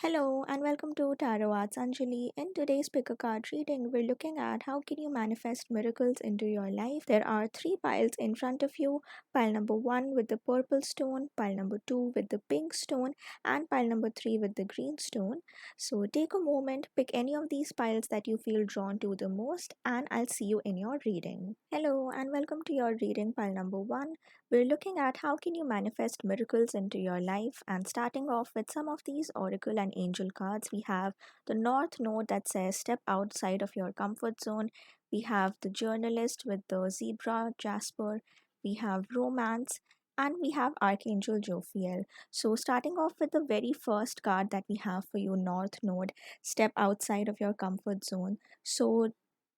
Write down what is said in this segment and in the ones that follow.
Hello and welcome to Tarot Arts Anjali. In today's pick a card reading, we're looking at how can you manifest miracles into your life. There are three piles in front of you. Pile number 1 with the purple stone, pile number 2 with the pink stone, and pile number 3 with the green stone. So take a moment, pick any of these piles that you feel drawn to the most, and I'll see you in your reading. Hello and welcome to your reading pile number 1. We're looking at how can you manifest miracles into your life, and starting off with some of these oracle and angel cards, we have the North Node that says step outside of your comfort zone. We have the journalist with the zebra jasper. We have romance, and we have Archangel Jophiel. So starting off with the very first card that we have for you, North Node, step outside of your comfort zone. So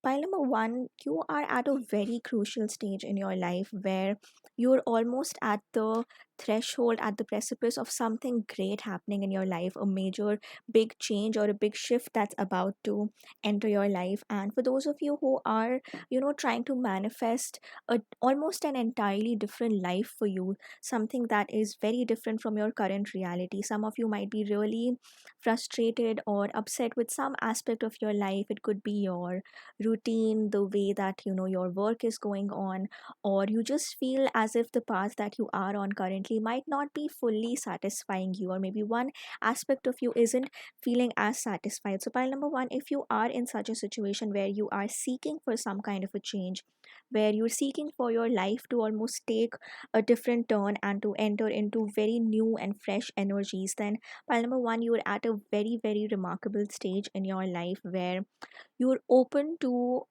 pile number 1, you are at a very crucial stage in your life where you're almost at the threshold, at the precipice of something great happening in your life, a major big change or a big shift that's about to enter your life. And for those of you who are, trying to manifest almost an entirely different life for you, something that is very different from your current reality. Some of you might be really frustrated or upset with some aspect of your life. It could be your routine, the way that your work is going on, or you just feel as if the path that you are on currently might not be fully satisfying you, or maybe one aspect of you isn't feeling as satisfied. So pile number 1, if you are in such a situation where you are seeking for some kind of a change, where you're seeking for your life to almost take a different turn and to enter into very new and fresh energies, then pile number 1, you're at a very, very remarkable stage in your life where you're open to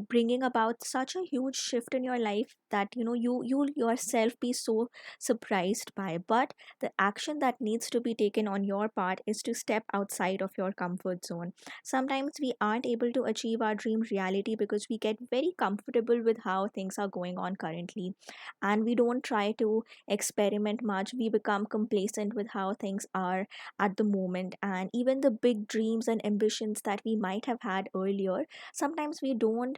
bringing about such a huge shift in your life that you'll yourself be so surprised by. But the action that needs to be taken on your part is to step outside of your comfort zone. Sometimes we aren't able to achieve our dream reality because we get very comfortable with how things are going on currently, and we don't try to experiment much. We become complacent with how things are at the moment, and even the big dreams and ambitions that we might have had earlier, sometimes we don't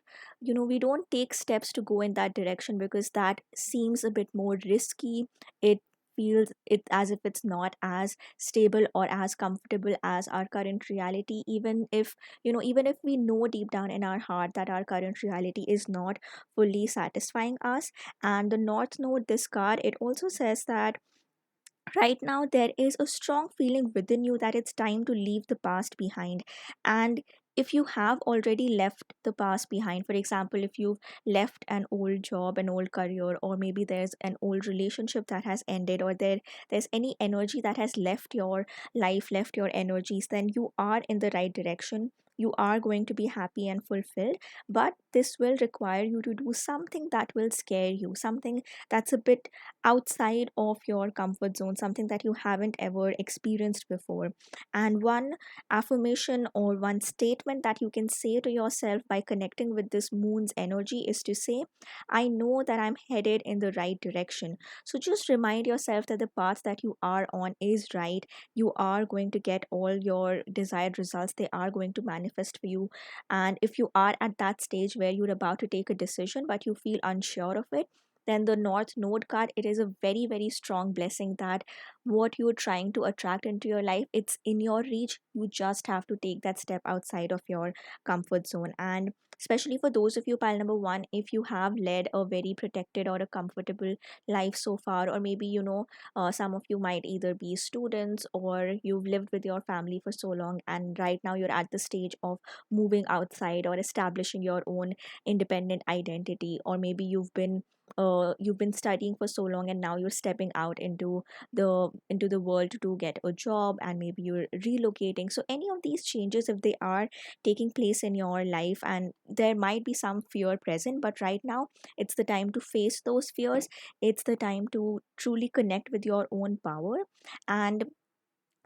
take steps to go in that direction because that seems a bit more risky. It feels it as if it's not as stable or as comfortable as our current reality, even if we know deep down in our heart that our current reality is not fully satisfying us. And the North Node, this card, it also says that right now there is a strong feeling within you that it's time to leave the past behind. And if you have already left the past behind, for example, if you've left an old job, an old career, or maybe there's an old relationship that has ended, or there's any energy that has left your life, left your energies, then you are in the right direction. You are going to be happy and fulfilled, but this will require you to do something that will scare you, something that's a bit outside of your comfort zone, something that you haven't ever experienced before. And one affirmation or one statement that you can say to yourself by connecting with this moon's energy is to say, I know that I'm headed in the right direction. So just remind yourself that the path that you are on is right. You are going to get all your desired results, they are going to manifest for you. And if you are at that stage where you're about to take a decision but you feel unsure of it, then the North Node card, it is a very, very strong blessing that what you're trying to attract into your life, it's in your reach. You just have to take that step outside of your comfort zone. And especially for those of you, pile number 1, if you have led a very protected or a comfortable life so far, or maybe some of you might either be students or you've lived with your family for so long, and right now you're at the stage of moving outside or establishing your own independent identity, or maybe you've been studying for so long and now you're stepping out into the world to get a job, and maybe you're relocating. So any of these changes, if they are taking place in your life, and there might be some fear present, but right now it's the time to face those fears. It's the time to truly connect with your own power. And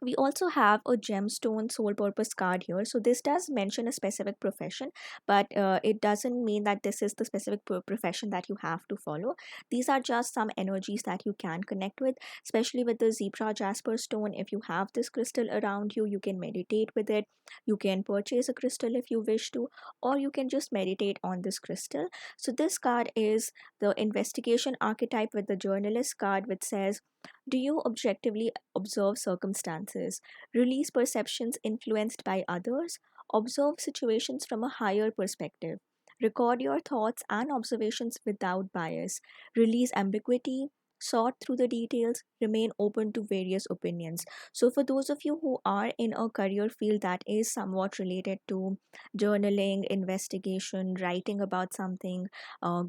we also have a gemstone soul purpose card here. So this does mention a specific profession, but it doesn't mean that this is the specific profession that you have to follow. These are just some energies that you can connect with, especially with the zebra jasper stone. If you have this crystal around you, you can meditate with it. You can purchase a crystal if you wish to, or you can just meditate on this crystal. So this card is the investigation archetype with the journalist card, which says, do you objectively observe circumstances? experiences, release perceptions influenced by others, observe situations from a higher perspective. Record your thoughts and observations without bias. Release ambiguity. Sort through the details. Remain open to various opinions. So, for those of you who are in a career field that is somewhat related to journaling, investigation, writing about something,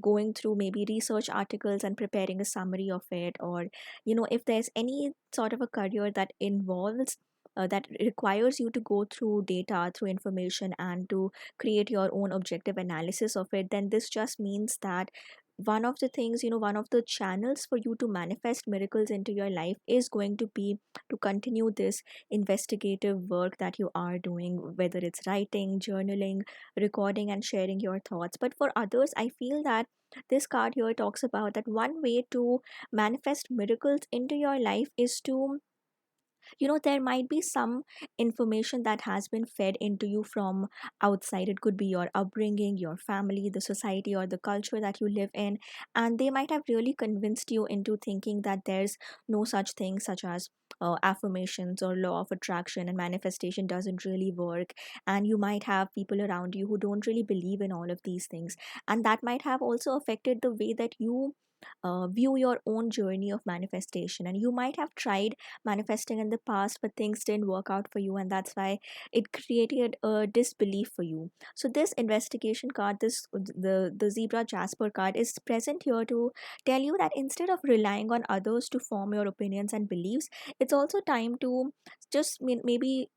going through maybe research articles and preparing a summary of it, or if there's any sort of a career that involves that requires you to go through data, through information, and to create your own objective analysis of it, then this just means that one of the things, one of the channels for you to manifest miracles into your life is going to be to continue this investigative work that you are doing, whether it's writing, journaling, recording, and sharing your thoughts. But for others, I feel that this card here talks about that one way to manifest miracles into your life is to, there might be some information that has been fed into you from outside. It could be your upbringing, your family, the society, or the culture that you live in, and they might have really convinced you into thinking that there's no such thing such as affirmations or law of attraction, and manifestation doesn't really work. And you might have people around you who don't really believe in all of these things, and that might have also affected the way that you view your own journey of manifestation. And you might have tried manifesting in the past, but things didn't work out for you, and that's why it created a disbelief for you. So this investigation card, this the zebra jasper card, is present here to tell you that instead of relying on others to form your opinions and beliefs, it's also time to just maybe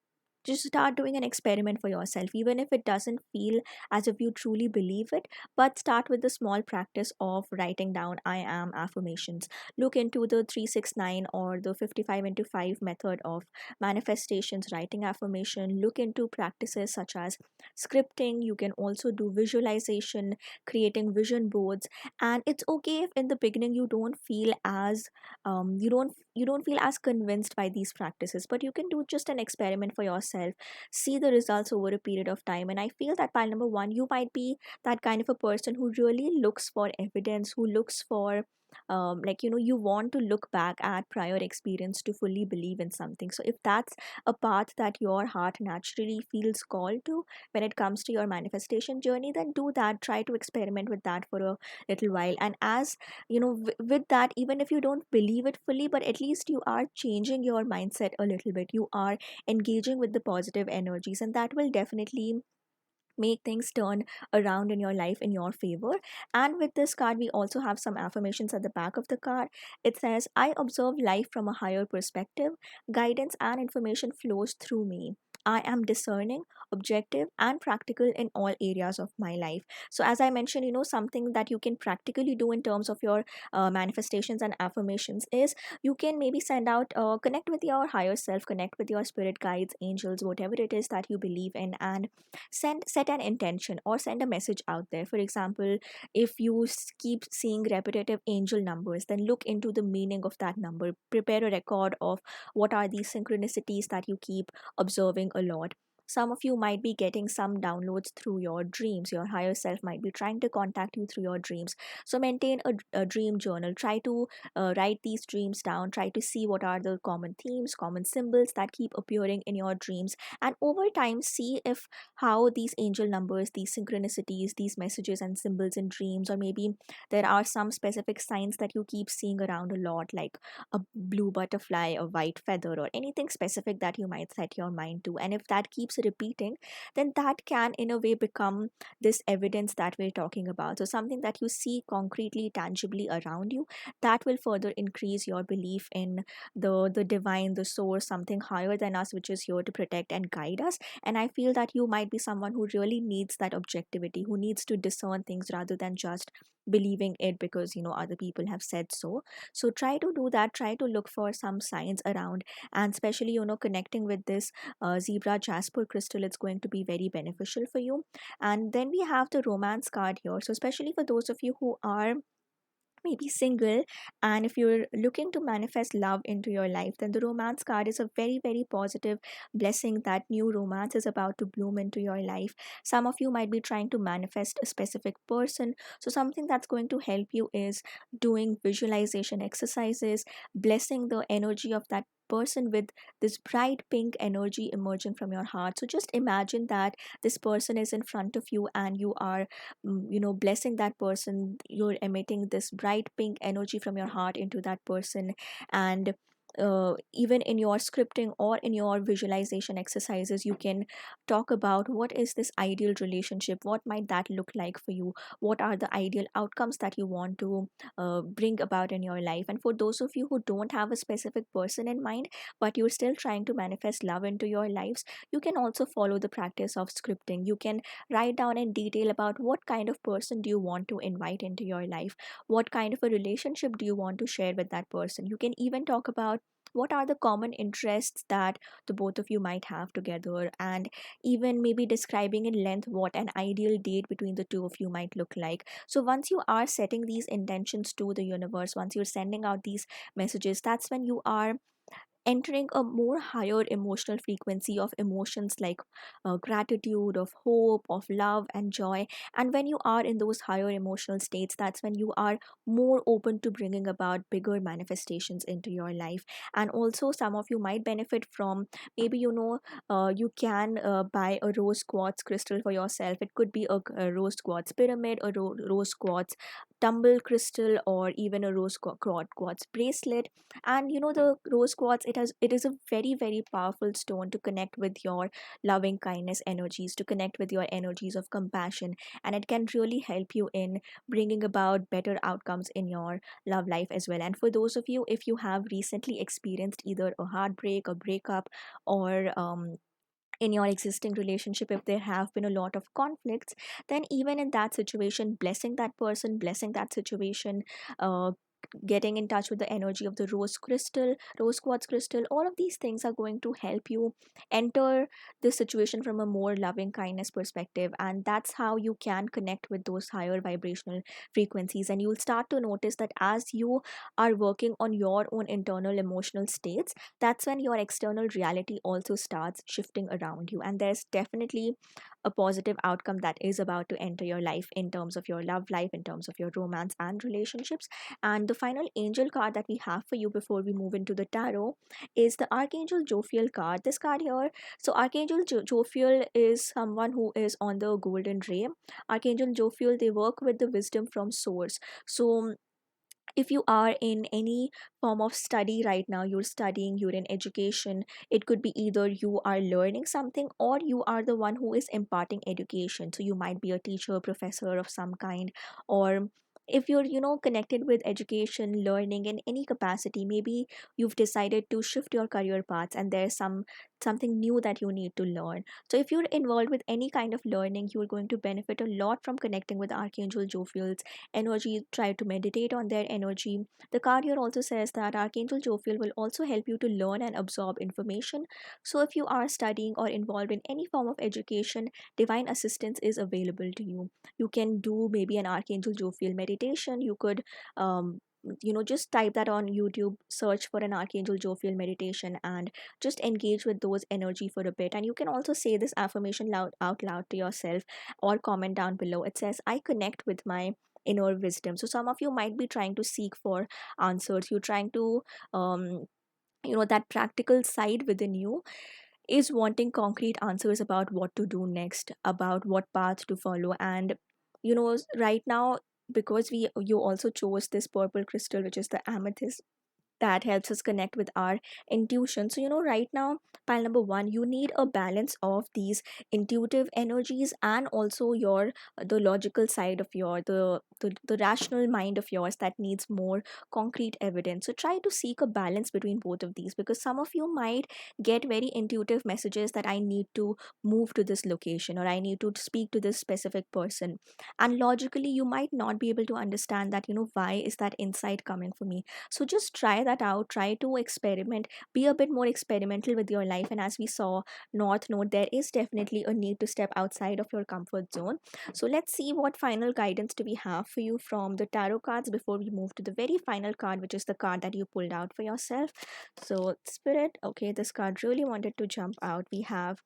just start doing an experiment for yourself, even if it doesn't feel as if you truly believe it. But start with the small practice of writing down I am affirmations. Look into the 369 or the 55 into 5 method of manifestations, writing affirmation. Look into practices such as scripting. You can also do visualization, creating vision boards. And it's okay if in the beginning you don't feel as you don't feel as convinced by these practices, but you can do just an experiment for yourself, see the results over a period of time. And I feel that pile number one, you might be that kind of a person who really looks for evidence, who looks for you want to look back at prior experience to fully believe in something. So if that's a path that your heart naturally feels called to when it comes to your manifestation journey, then do that. Try to experiment with that for a little while. And as with that, even if you don't believe it fully, but at least you are changing your mindset a little bit, you are engaging with the positive energies, and that will definitely make things turn around in your life in your favor. And with this card, we also have some affirmations at the back of the card. It says, I observe life from a higher perspective. Guidance and information flows through me. I am discerning, objective, and practical in all areas of my life. So, as I mentioned, something that you can practically do in terms of your manifestations and affirmations is you can maybe send out, connect with your higher self, connect with your spirit guides, angels, whatever it is that you believe in, and set an intention or send a message out there. For example, if you keep seeing repetitive angel numbers, then look into the meaning of that number. Prepare a record of what are these synchronicities that you keep observing a lot. Some of you might be getting some downloads through your dreams. Your higher self might be trying to contact you through your dreams. So maintain a dream journal. Try to write these dreams down. Try to see what are the common themes, common symbols that keep appearing in your dreams, and over time see if how these angel numbers, these synchronicities, these messages and symbols in dreams, or maybe there are some specific signs that you keep seeing around a lot, like a blue butterfly, a white feather, or anything specific that you might set your mind to. And if that keeps repeating, then that can, in a way, become this evidence that we're talking about. So, something that you see concretely, tangibly around you, that will further increase your belief in the divine, the source, something higher than us, which is here to protect and guide us. And I feel that you might be someone who really needs that objectivity, who needs to discern things rather than just believing it because other people have said so. So try to do that. Try to look for some signs around, and especially connecting with this zebra jasper crystal, it's going to be very beneficial for you. And then we have the romance card here. So especially for those of you who are maybe single, and if you're looking to manifest love into your life, then the romance card is a very, very positive blessing that new romance is about to bloom into your life. Some of you might be trying to manifest a specific person, so something that's going to help you is doing visualization exercises, blessing the energy of that person with this bright pink energy emerging from your heart. So just imagine that this person is in front of you and you are, blessing that person. You're emitting this bright pink energy from your heart into that person. And even in your scripting or in your visualization exercises, you can talk about what is this ideal relationship, what might that look like for you, what are the ideal outcomes that you want to bring about in your life. And for those of you who don't have a specific person in mind, but you're still trying to manifest love into your lives, you can also follow the practice of scripting. You can write down in detail about what kind of person do you want to invite into your life, what kind of a relationship do you want to share with that person. You can even talk about what are the common interests that the both of you might have together, and even maybe describing in length what an ideal date between the two of you might look like. So once you are setting these intentions to the universe, once you're sending out these messages, that's when you are entering a more higher emotional frequency of emotions like gratitude, of hope, of love and joy. And when you are in those higher emotional states, that's when you are more open to bringing about bigger manifestations into your life. And also some of you might benefit from, maybe you can buy a rose quartz crystal for yourself. It could be a rose quartz pyramid, a rose quartz tumble crystal, or even a quartz bracelet. And the rose quartz, it is a very very powerful stone to connect with your loving kindness energies, to connect with your energies of compassion. And it can really help you in bringing about better outcomes in your love life as well. And for those of you, if you have recently experienced either a heartbreak, a breakup, or in your existing relationship, if there have been a lot of conflicts, then even in that situation, blessing that person, blessing that situation, uh, getting in touch with the energy of the rose quartz crystal, all of these things are going to help you enter this situation from a more loving kindness perspective. And that's how you can connect with those higher vibrational frequencies. And you'll start to notice that as you are working on your own internal emotional states, that's when your external reality also starts shifting around you. And there's definitely a positive outcome that is about to enter your life in terms of your love life, in terms of your romance and relationships. And the final angel card that we have for you before we move into the tarot is the Archangel Jophiel card. This card here, so Archangel Jophiel is someone who is on the golden ray. Archangel Jophiel, they work with the wisdom from source. So if you are in any form of study right now, you're studying, you're in education, it could be either you are learning something or you are the one who is imparting education. So you might be a teacher, professor of some kind. Or if you're connected with education, learning in any capacity, maybe you've decided to shift your career paths and there's something new that you need to learn. So if you're involved with any kind of learning, you're going to benefit a lot from connecting with Archangel Jophiel energy. Try to meditate on their energy. The card here also says that Archangel Jophiel will also help you to learn and absorb information. So if you are studying or involved in any form of education, divine assistance is available to you. You can do maybe an Archangel Jophiel meditation. You could just type that on YouTube, search for an Archangel Jophiel meditation, and just engage with those energy for a bit. And you can also say this affirmation out loud to yourself, or comment down below. It says, I connect with my inner wisdom. So some of you might be trying to seek for answers. You're trying to that practical side within you is wanting concrete answers about what to do next, about what path to follow. And right now, because we you also chose this purple crystal, which is the amethyst, that helps us connect with our intuition. So right now, pile number one, you need a balance of these intuitive energies and also your the logical side of your the rational mind of yours that needs more concrete evidence. So try to seek a balance between both of these, because some of you might get very intuitive messages that I need to move to this location, or I need to speak to this specific person, and logically you might not be able to understand that why is that insight coming for me. So just try that out, try to experiment, be a bit more experimental with your life. And as we saw, North Node, there is definitely a need to step outside of your comfort zone. So let's see what final guidance do we have for you from the tarot cards before we move to the very final card, which is the card that you pulled out for yourself. So Spirit, okay, this card really wanted to jump out. We have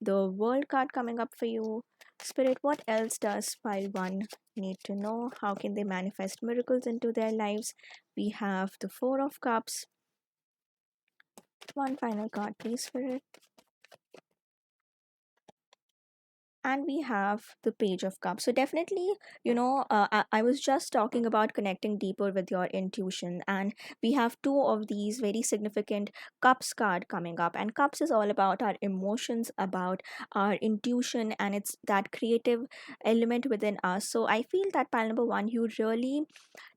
the World card coming up for you. Spirit, what else does pile one need to know? How can they manifest miracles into their lives? We have the Four of Cups, One final card, please, for it. And we have the Page of Cups. So definitely, I was just talking about connecting deeper with your intuition, and we have two of these very significant Cups card coming up. And Cups is all about our emotions, about our intuition, and it's that creative element within us. So I feel that pile number one, you really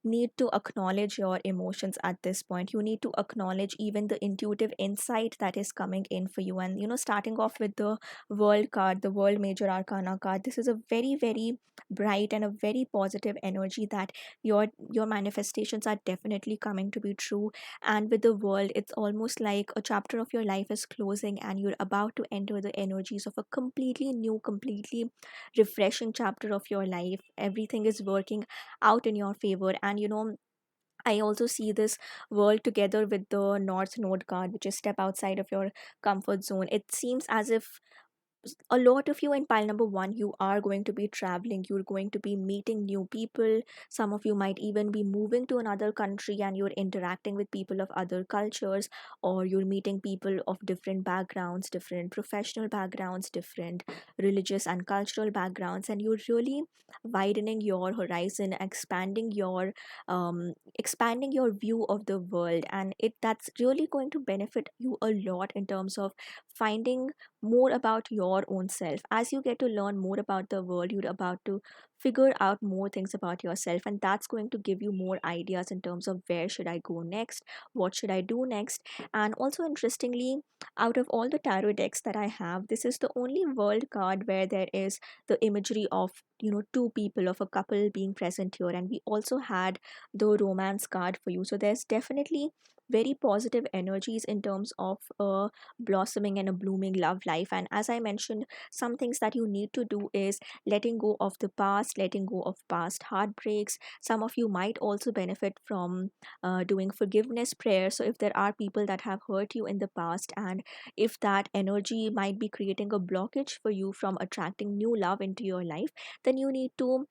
need to acknowledge your emotions at this point. You need to acknowledge even the intuitive insight that is coming in for you. And starting off with the world card, the world major arcana card, this is a very, very bright and a very positive energy that your manifestations are definitely coming to be true. And with the world, it's almost like a chapter of your life is closing and you're about to enter the energies of a completely new, completely refreshing chapter of your life. Everything is working out in your favor. And I also see this world together with the North Node card, which is step outside of your comfort zone. It seems as if a lot of you in pile number one, you are going to be traveling, you're going to be meeting new people. Some of you might even be moving to another country and you're interacting with people of other cultures, or you're meeting people of different backgrounds, different professional backgrounds, different religious and cultural backgrounds, and you're really widening your horizon, expanding your view of the world. And that's really going to benefit you a lot in terms of finding more about your own self. As you get to learn more about the world, you're about to figure out more things about yourself, and that's going to give you more ideas in terms of where should I go next, what should I do next. And also, interestingly, out of all the tarot decks that I have, this is the only world card where there is the imagery of two people, of a couple being present here. And we also had the romance card for you. So there's definitely very positive energies in terms of blossoming and a blooming love life. And as I mentioned, some things that you need to do is letting go of the past, letting go of past heartbreaks. Some of you might also benefit from doing forgiveness prayers. So if there are people that have hurt you in the past, and if that energy might be creating a blockage for you from attracting new love into your life, then you need to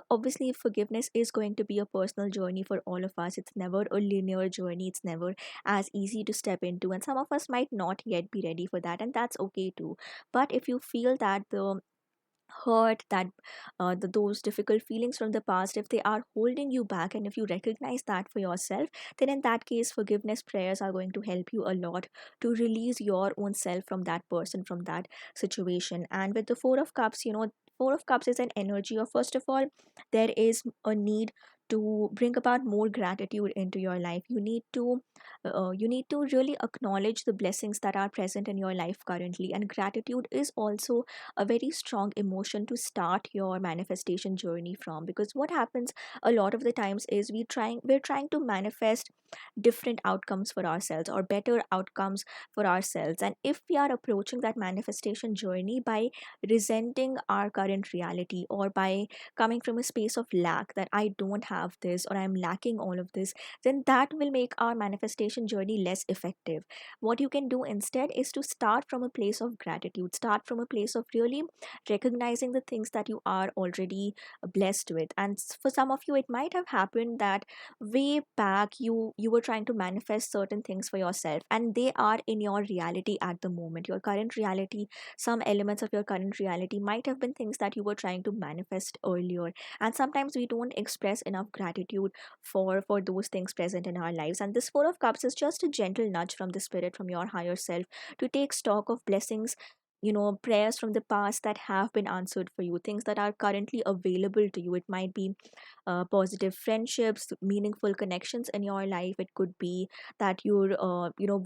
obviously forgiveness is going to be a personal journey for all of us. It's never a linear journey, it's never as easy to step into, and some of us might not yet be ready for that, and that's okay too. But if you feel that the hurt, that those difficult feelings from the past, if they are holding you back, and if you recognize that for yourself, then in that case forgiveness prayers are going to help you a lot to release your own self from that person, from that situation. And with the Four of Cups, Four of Cups is an energy of, first of all, there is a need to bring about more gratitude into your life. You need to really acknowledge the blessings that are present in your life currently, and gratitude is also a very strong emotion to start your manifestation journey from. Because what happens a lot of the times is we're trying to manifest different outcomes for ourselves, or better outcomes for ourselves. And if we are approaching that manifestation journey by resenting our current reality, or by coming from a space of lack, that I don't have this, or I'm lacking all of this, then that will make our manifestation journey less effective. What you can do instead is to start from a place of gratitude, start from a place of really recognizing the things that you are already blessed with. And for some of you, it might have happened that way back you were trying to manifest certain things for yourself, and they are in your reality at the moment, your current reality. Some elements of your current reality might have been things that you were trying to manifest earlier, and sometimes we don't express enough gratitude for those things present in our lives. And this Four of Cups is just a gentle nudge from the spirit, from your higher self, to take stock of blessings, prayers from the past that have been answered for you, things that are currently available to you. It might be positive friendships, meaningful connections in your life. It could be that you're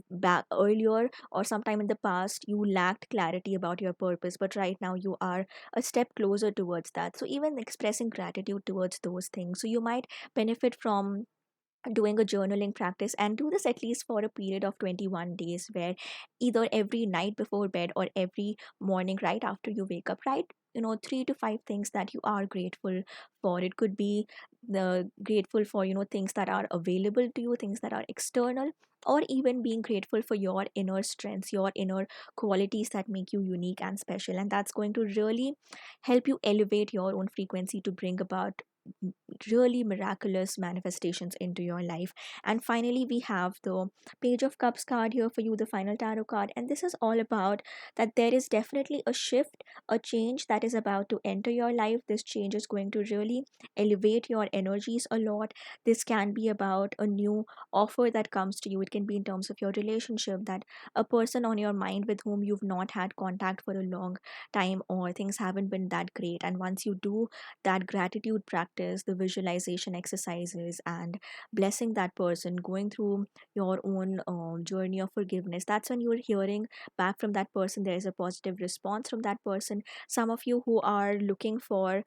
back earlier or sometime in the past you lacked clarity about your purpose, but right now you are a step closer towards that. So even expressing gratitude towards those things, so you might benefit from doing a journaling practice, and do this at least for a period of 21 days, where either every night before bed or every morning right after you wake up, write 3 to 5 things that you are grateful for. It could be the grateful for things that are available to you, things that are external, or even being grateful for your inner strengths, your inner qualities that make you unique and special. And that's going to really help you elevate your own frequency to bring about really miraculous manifestations into your life. And finally, we have the Page of Cups card here for you, the final tarot card. And this is all about that there is definitely a shift, a change that is about to enter your life. This change is going to really elevate your energies a lot. This can be about a new offer that comes to you. It can be in terms of your relationship, that a person on your mind with whom you've not had contact for a long time, or things haven't been that great. And once you do that gratitude practice, the visualization exercises, and blessing that person, going through your own journey of forgiveness, that's when you're hearing back from that person. There is a positive response from that person. Some of you who are looking for,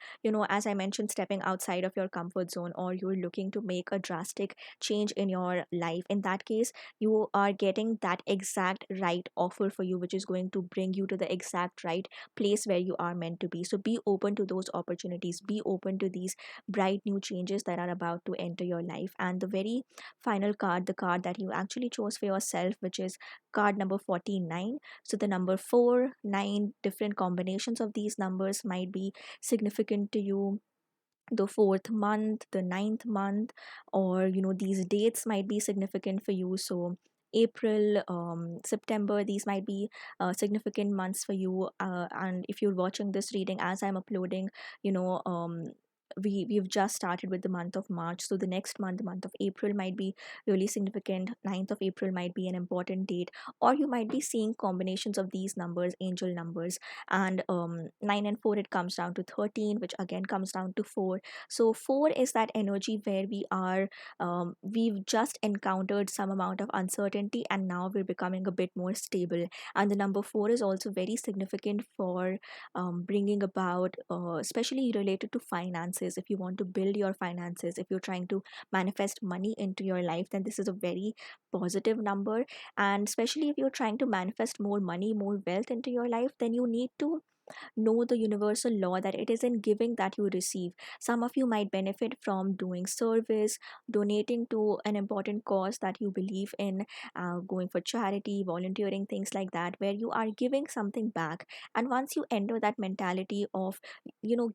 as I mentioned, stepping outside of your comfort zone, or you're looking to make a drastic change in your life, in that case, you are getting that exact right offer for you, which is going to bring you to the exact right place where you are meant to be. So be open to those opportunities, be open to these bright new changes that are about to enter your life. And the very final card, the card that you actually chose for yourself, which is card number 49. So the number 4, 9, different combinations of these numbers might be significant to you. The fourth month, the ninth month, or these dates might be significant for you. So April, September, these might be significant months for you. And if you're watching this reading as I'm uploading, you know we've just started with the month of March. So the next month, the month of April, might be really significant. 9th of April might be an important date, or you might be seeing combinations of these numbers, angel numbers. And 9 and 4, it comes down to 13, which again comes down to 4. So 4 is that energy where we've just encountered some amount of uncertainty, and now we're becoming a bit more stable. And the number 4 is also very significant for bringing about, especially related to finances. If you want to build your finances, if you're trying to manifest money into your life, then this is a very positive number. And especially if you're trying to manifest more money, more wealth into your life, then you need to know the universal law that it is in giving that you receive. Some of you might benefit from doing service, donating to an important cause that you believe in, going for charity, volunteering, things like that, where you are giving something back. And once you enter that mentality of,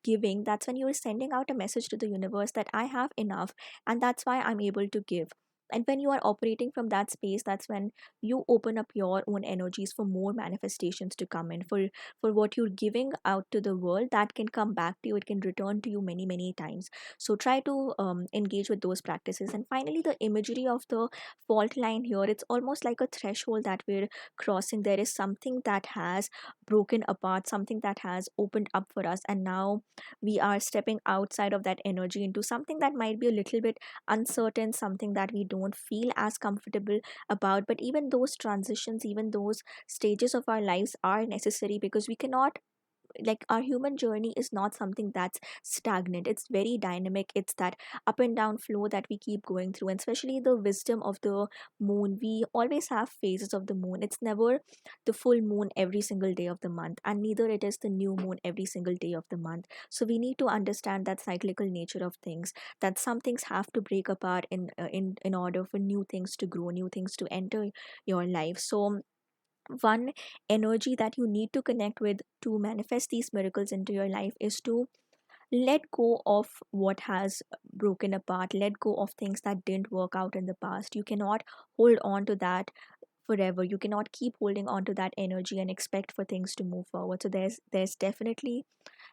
giving, that's when you're sending out a message to the universe that I have enough, and that's why I'm able to give. And when you are operating from that space, that's when you open up your own energies for more manifestations to come in, for what you're giving out to the world, that can come back to you, it can return to you many many times. So try to engage with those practices. And finally, the imagery of the fault line here, it's almost like a threshold that we're crossing. There is something that has broken apart, something that has opened up for us, and now we are stepping outside of that energy into something that might be a little bit uncertain, something that we don't feel as comfortable about. But even those transitions, even those stages of our lives are necessary, because we cannot, like, our human journey is not something that's stagnant, it's very dynamic. It's that up and down flow that we keep going through. And especially the wisdom of the moon, we always have phases of the moon. It's never the full moon every single day of the month, and neither it is the new moon every single day of the month. So we need to understand that cyclical nature of things, that some things have to break apart in order for new things to grow, new things to enter your life. So one energy that you need to connect with to manifest these miracles into your life is to let go of what has broken apart, let go of things that didn't work out in the past. You cannot hold on to that forever. You cannot keep holding on to that energy and expect for things to move forward. So there's definitely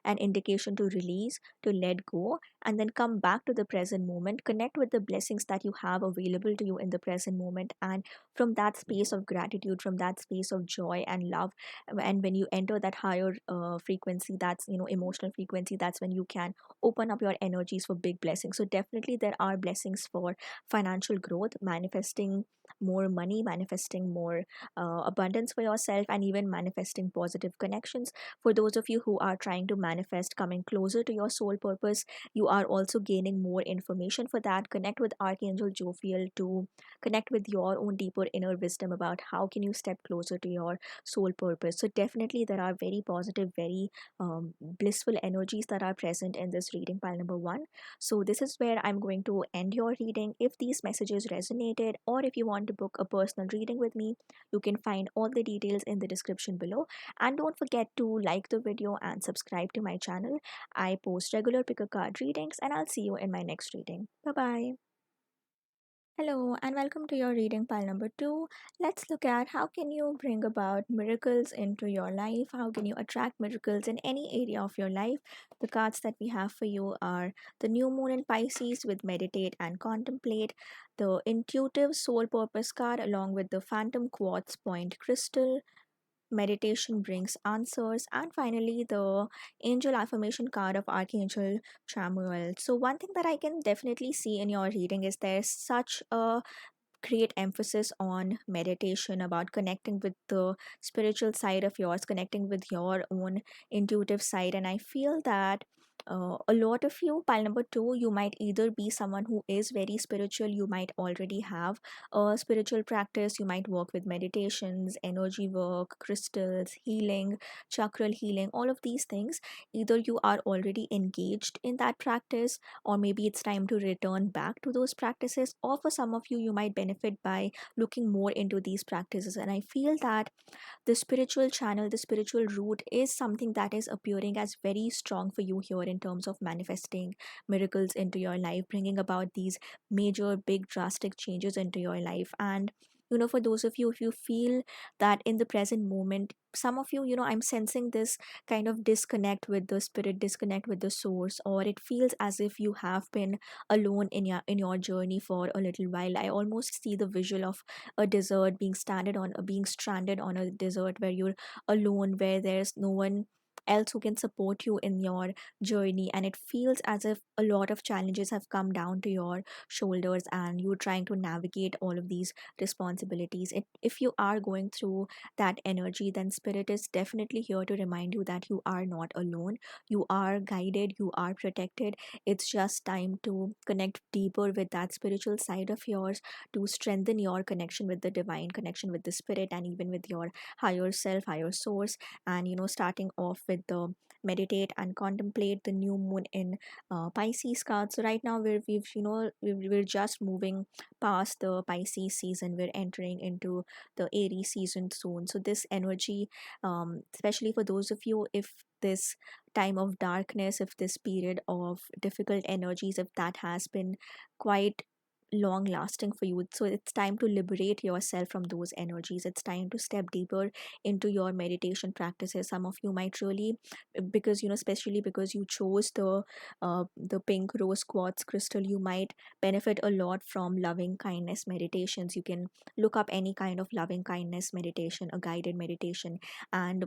an indication to release, to let go, and then come back to the present moment, connect with the blessings that you have available to you in the present moment. And from that space of gratitude, from that space of joy and love, and when you enter that higher frequency, that's, emotional frequency, that's when you can open up your energies for big blessings. So definitely there are blessings for financial growth, manifesting more money, manifesting more abundance for yourself, and even manifesting positive connections. For those of you who are trying to manifest coming closer to your soul purpose, you are also gaining more information for that. Connect with Archangel Jophiel to connect with your own deeper inner wisdom about how can you step closer to your soul purpose. So definitely there are very positive, very blissful energies that are present in this reading, pile number 1. So this is where I'm going to end your reading. If these messages resonated, or if you want to book a personal reading with me, you can find all the details in the description below. And don't forget to like the video and subscribe to my channel. I post regular pick a card readings readings, and I'll see you in my next reading. Bye bye. Hello and welcome to your reading pile number 2. Let's look at how can you bring about miracles into your life? How can you attract miracles in any area of your life? The cards that we have for you are the new moon in Pisces with meditate and contemplate, the intuitive soul purpose card along with the phantom quartz point crystal, meditation brings answers, and finally the angel affirmation card of Archangel Chamuel. So one thing that I can definitely see in your reading is there's such a great emphasis on meditation, about connecting with the spiritual side of yours, connecting with your own intuitive side. And I feel that a lot of you, pile number 2, you might either be someone who is very spiritual, you might already have a spiritual practice, you might work with meditations, energy work, crystals, healing, chakral healing, all of these things. Either you are already engaged in that practice, or maybe it's time to return back to those practices, or for some of you, you might benefit by looking more into these practices. And I feel that the spiritual channel, the spiritual route is something that is appearing as very strong for you here in terms of manifesting miracles into your life, bringing about these major, big, drastic changes into your life. And for those of you, if you feel that in the present moment, some of you, I'm sensing this kind of disconnect with the spirit, disconnect with the source, or it feels as if you have been alone in your journey for a little while. I almost see the visual of a desert, being stranded on a desert where you're alone, where there's no one else who can support you in your journey, and it feels as if a lot of challenges have come down to your shoulders and you're trying to navigate all of these responsibilities. If you are going through that energy, then spirit is definitely here to remind you that you are not alone, you are guided, you are protected. It's just time to connect deeper with that spiritual side of yours, to strengthen your connection with the divine, connection with the spirit, and even with your higher self, higher source. And starting off with the meditate and contemplate, the new moon in Pisces card. So right now we're just moving past the Pisces season, we're entering into the Aries season soon. So this energy, especially for those of you, if this time of darkness, if this period of difficult energies, if that has been quite long lasting for you, so it's time to liberate yourself from those energies. It's time to step deeper into your meditation practices. Some of you might really, because especially because you chose the pink rose quartz crystal, you might benefit a lot from loving kindness meditations. You can look up any kind of loving kindness meditation, a guided meditation. And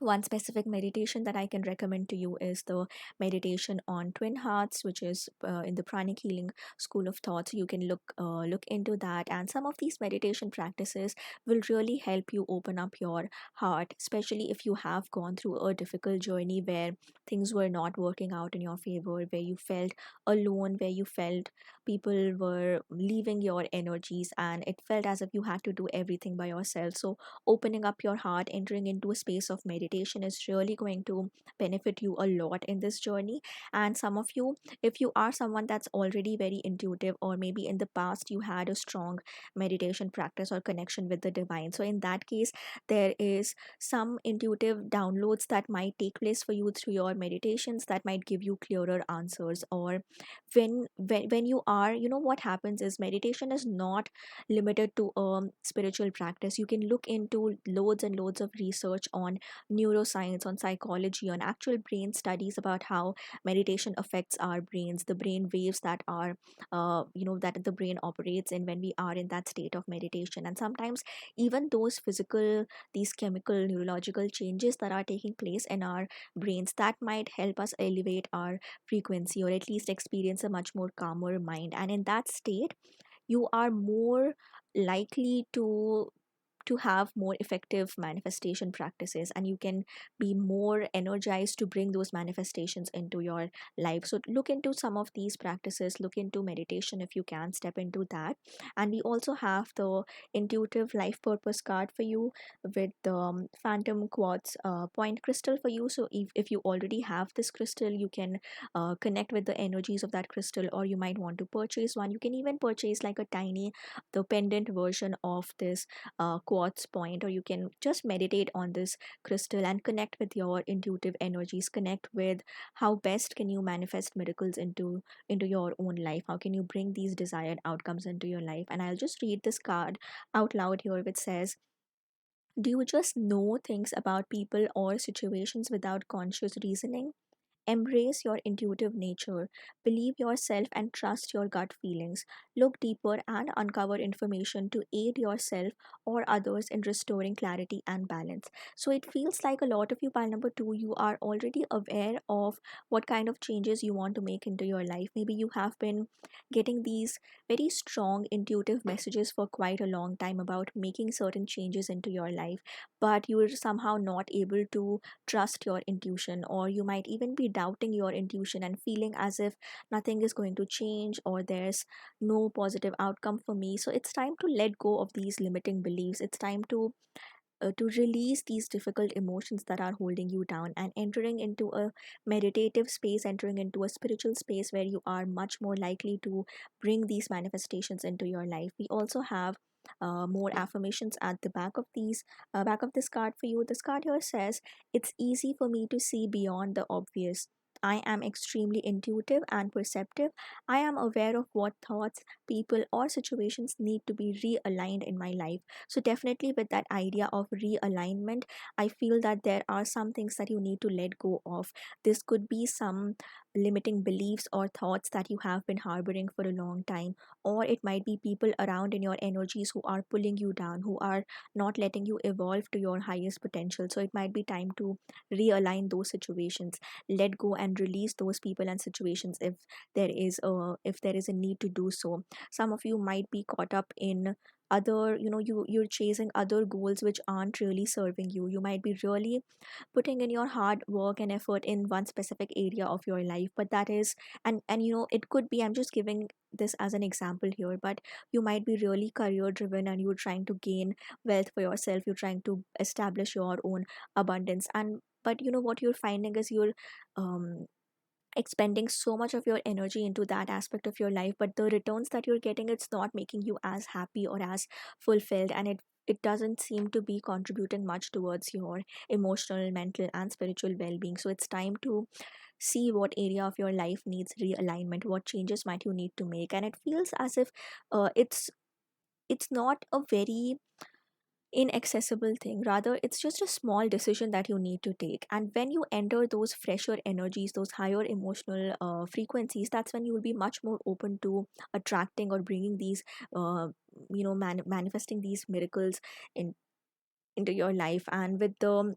one specific meditation that I can recommend to you is the meditation on twin hearts, which is in the pranic healing school of thought. So you can look into that, and some of these meditation practices will really help you open up your heart, especially if you have gone through a difficult journey where things were not working out in your favor, where you felt alone, where you felt people were leaving your energies, and it felt as if you had to do everything by yourself. So opening up your heart, entering into a space of meditation is really going to benefit you a lot in this journey. And some of you, if you are someone that's already very intuitive, or maybe in the past you had a strong meditation practice or connection with the divine, so in that case, there is some intuitive downloads that might take place for you through your meditations that might give you clearer answers. Or when you are, what happens is meditation is not limited to spiritual practice. You can look into loads and loads of research on neuroscience, on psychology, on actual brain studies about how meditation affects our brains, the brain waves that are that the brain operates in when we are in that state of meditation. And sometimes even these chemical neurological changes that are taking place in our brains, that might help us elevate our frequency, or at least experience a much more calmer mind. And in that state, you are more likely to have more effective manifestation practices, and you can be more energized to bring those manifestations into your life. So look into some of these practices, look into meditation if you can step into that. And we also have the intuitive life purpose card for you with the phantom quartz point crystal for you. So if you already have this crystal, you can connect with the energies of that crystal, or you might want to purchase one. You can even purchase like a tiny, the pendant version of this quartz point, or you can just meditate on this crystal and connect with your intuitive energies, connect with how best can you manifest miracles into your own life, how can you bring these desired outcomes into your life. And I'll just read this card out loud here, which says, do you just know things about people or situations without conscious reasoning? Embrace your intuitive nature, believe yourself, and trust your gut feelings. Look deeper and uncover information to aid yourself or others in restoring clarity and balance. So it feels like a lot of you, pile number two, you are already aware of what kind of changes you want to make into your life. Maybe you have been getting these very strong intuitive messages for quite a long time about making certain changes into your life, but you're somehow not able to trust your intuition, or you might even be doubting your intuition and feeling as if nothing is going to change or there's no positive outcome for me. So it's time to let go of these limiting beliefs. It's time to release these difficult emotions that are holding you down, and entering into a meditative space, entering into a spiritual space where you are much more likely to bring these manifestations into your life. We also have more affirmations at the back of this card for you. This card here says, it's easy for me to see beyond the obvious. I am extremely intuitive and perceptive. I am aware of what thoughts, people, or situations need to be realigned in my life. So, definitely, with that idea of realignment, I feel that there are some things that you need to let go of. This could be some limiting beliefs or thoughts that you have been harboring for a long time, or it might be people around in your energies who are pulling you down, who are not letting you evolve to your highest potential. So, it might be time to realign those situations, let go and release those people and situations if there is a need to do so. Some of you might be caught up in other, you're chasing other goals which aren't really serving you. You might be really putting in your hard work and effort in one specific area of your life, but that is, and it could be, I'm just giving this as an example here, but you might be really career driven and you're trying to gain wealth for yourself, you're trying to establish your own abundance, and but what you're finding is you're um expending so much of your energy into that aspect of your life, but the returns that you're getting, it's not making you as happy or as fulfilled, and it doesn't seem to be contributing much towards your emotional, mental, and spiritual well-being. So it's time to see what area of your life needs realignment, what changes might you need to make. And it feels as if it's not a very inaccessible thing, rather it's just a small decision that you need to take. And when you enter those fresher energies, those higher emotional frequencies, that's when you will be much more open to attracting or bringing these manifesting these miracles in into your life. And with the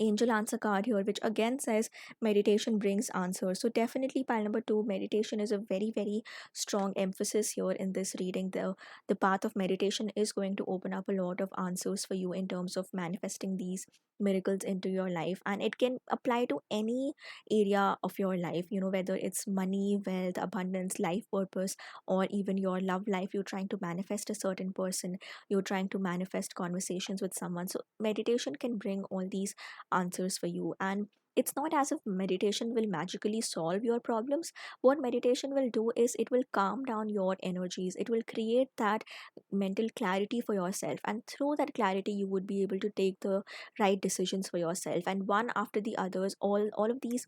angel answer card here, which again says meditation brings answers. So definitely, pile number two, meditation is a very, very strong emphasis here in this reading. The path of meditation is going to open up a lot of answers for you in terms of manifesting these miracles into your life, and it can apply to any area of your life, whether it's money, wealth, abundance, life purpose, or even your love life. You're trying to manifest a certain person, you're trying to manifest conversations with someone. So meditation can bring all these answers for you. And it's not as if meditation will magically solve your problems. What meditation will do is it will calm down your energies, it will create that mental clarity for yourself, and through that clarity you would be able to take the right decisions for yourself, and one after the others, all of these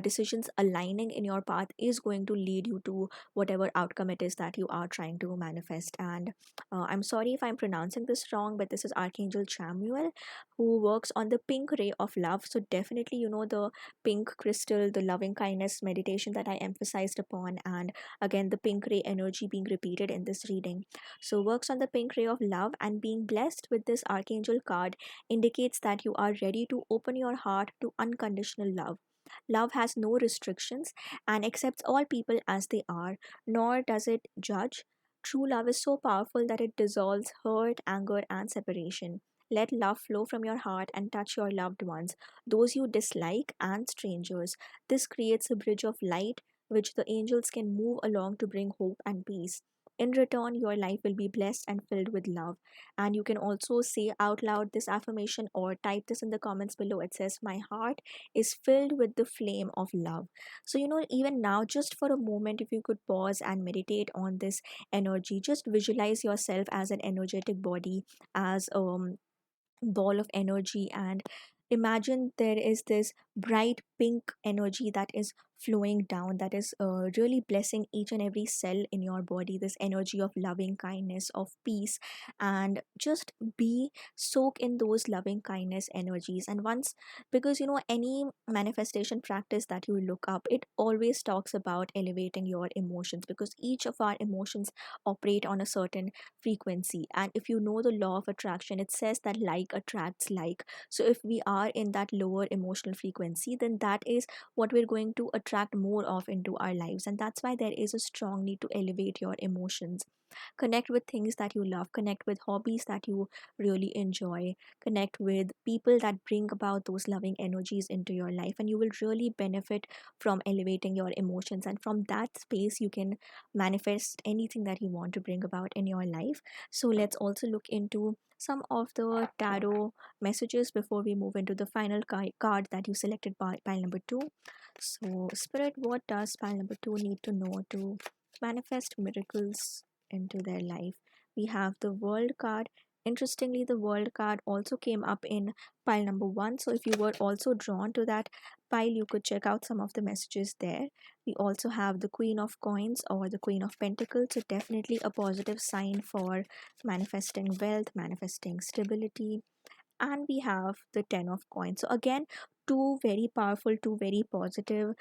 decisions aligning in your path is going to lead you to whatever outcome it is that you are trying to manifest. And I'm sorry if I'm pronouncing this wrong, but this is Archangel Chamuel, who works on the pink ray of love. So definitely, the pink crystal, the loving kindness meditation that I emphasized upon, and again the pink ray energy being repeated in this reading. So works on the pink ray of love, and being blessed with this archangel card indicates that you are ready to open your heart to unconditional love. Love has no restrictions and accepts all people as they are, nor does it judge. True love is so powerful that it dissolves hurt, anger, and separation. Let love flow from your heart and touch your loved ones, those you dislike, and strangers. This creates a bridge of light which the angels can move along to bring hope and peace. In return, your life will be blessed and filled with love. And you can also say out loud this affirmation or type this in the comments below. It says, my heart is filled with the flame of love. So, even now, just for a moment, if you could pause and meditate on this energy, just visualize yourself as an energetic body, as ball of energy, and imagine there is this bright pink energy that is flowing down, that is really blessing each and every cell in your body, this energy of loving kindness, of peace. And just be soak in those loving kindness energies. And once, because any manifestation practice that you look up, it always talks about elevating your emotions, because each of our emotions operate on a certain frequency. And if you know the law of attraction, it says that like attracts like. So if we are in that lower emotional frequency, then that is what we're going to attract more of into our lives. And that's why there is a strong need to elevate your emotions. Connect with things that you love, connect with hobbies that you really enjoy, connect with people that bring about those loving energies into your life, and you will really benefit from elevating your emotions. And from that space, you can manifest anything that you want to bring about in your life. So let's also look into some of the tarot messages before we move into the final card that you selected, pile number two. So, Spirit, what does pile number two need to know to manifest miracles into their life? We have the World card. Interestingly, the World card also came up in pile number one. So, if you were also drawn to that pile, you could check out some of the messages there. We also have the Queen of Coins or the Queen of Pentacles. So, definitely a positive sign for manifesting wealth, manifesting stability. And we have the 10 of coins. So again, two very powerful, two very positive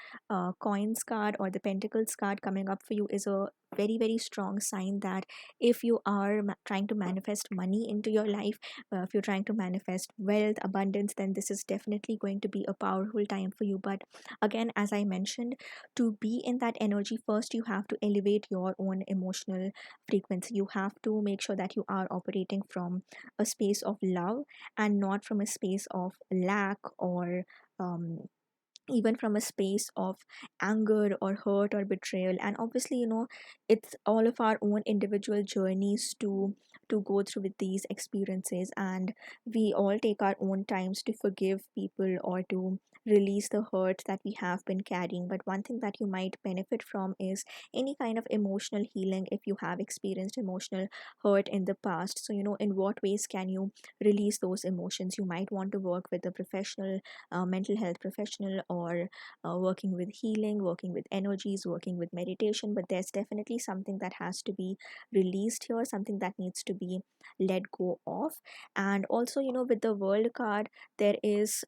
coins card or the pentacles card coming up for you is a very very strong sign that if you are trying to manifest money into your life, if you're trying to manifest wealth, abundance, then this is definitely going to be a powerful time for you. But again, as I mentioned, to be in that energy, first you have to elevate your own emotional frequency. You have to make sure that you are operating from a space of love and not from a space of lack or um, even from a space of anger or hurt or betrayal. And obviously, it's all of our own individual journeys to go through with these experiences, and we all take our own times to forgive people or to release the hurt that we have been carrying. But one thing that you might benefit from is any kind of emotional healing if you have experienced emotional hurt in the past. So in what ways can you release those emotions? You might want to work with a professional, mental health professional, or working with healing, working with energies, working with meditation. But there's definitely something that has to be released here, something that needs to be let go of. And also, with the World card, there is,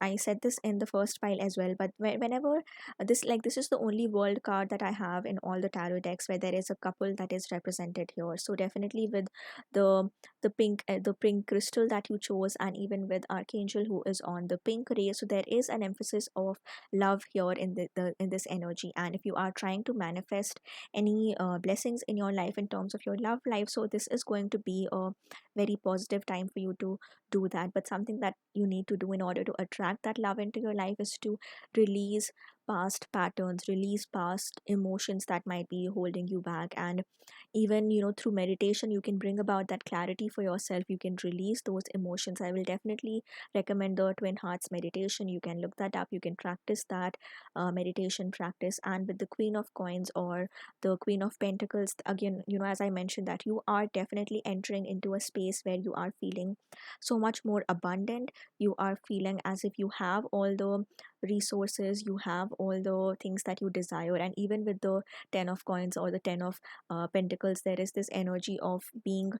I said this in the first pile as well, but whenever this is the only World card that I have in all the tarot decks where there is a couple that is represented here. So definitely with the the pink crystal that you chose, and even with Archangel who is on the pink ray, so there is an emphasis of love here in the in this energy. And if you are trying to manifest any blessings in your life in terms of your love life, so this is going to be a very positive time for you to do that. But something that you need to do in order to attract that love into your life is to release past patterns, release past emotions that might be holding you back. And even through meditation, you can bring about that clarity for yourself. You can release those emotions. I will definitely recommend the Twin Hearts meditation. You can look that up, you can practice that meditation practice. And with the Queen of Coins or the Queen of Pentacles, again, as I mentioned, that you are definitely entering into a space where you are feeling so much more abundant. You are feeling as if you have all the resources, you have all the things that you desire. And even with the 10 of coins or the 10 of pentacles, there is this energy of being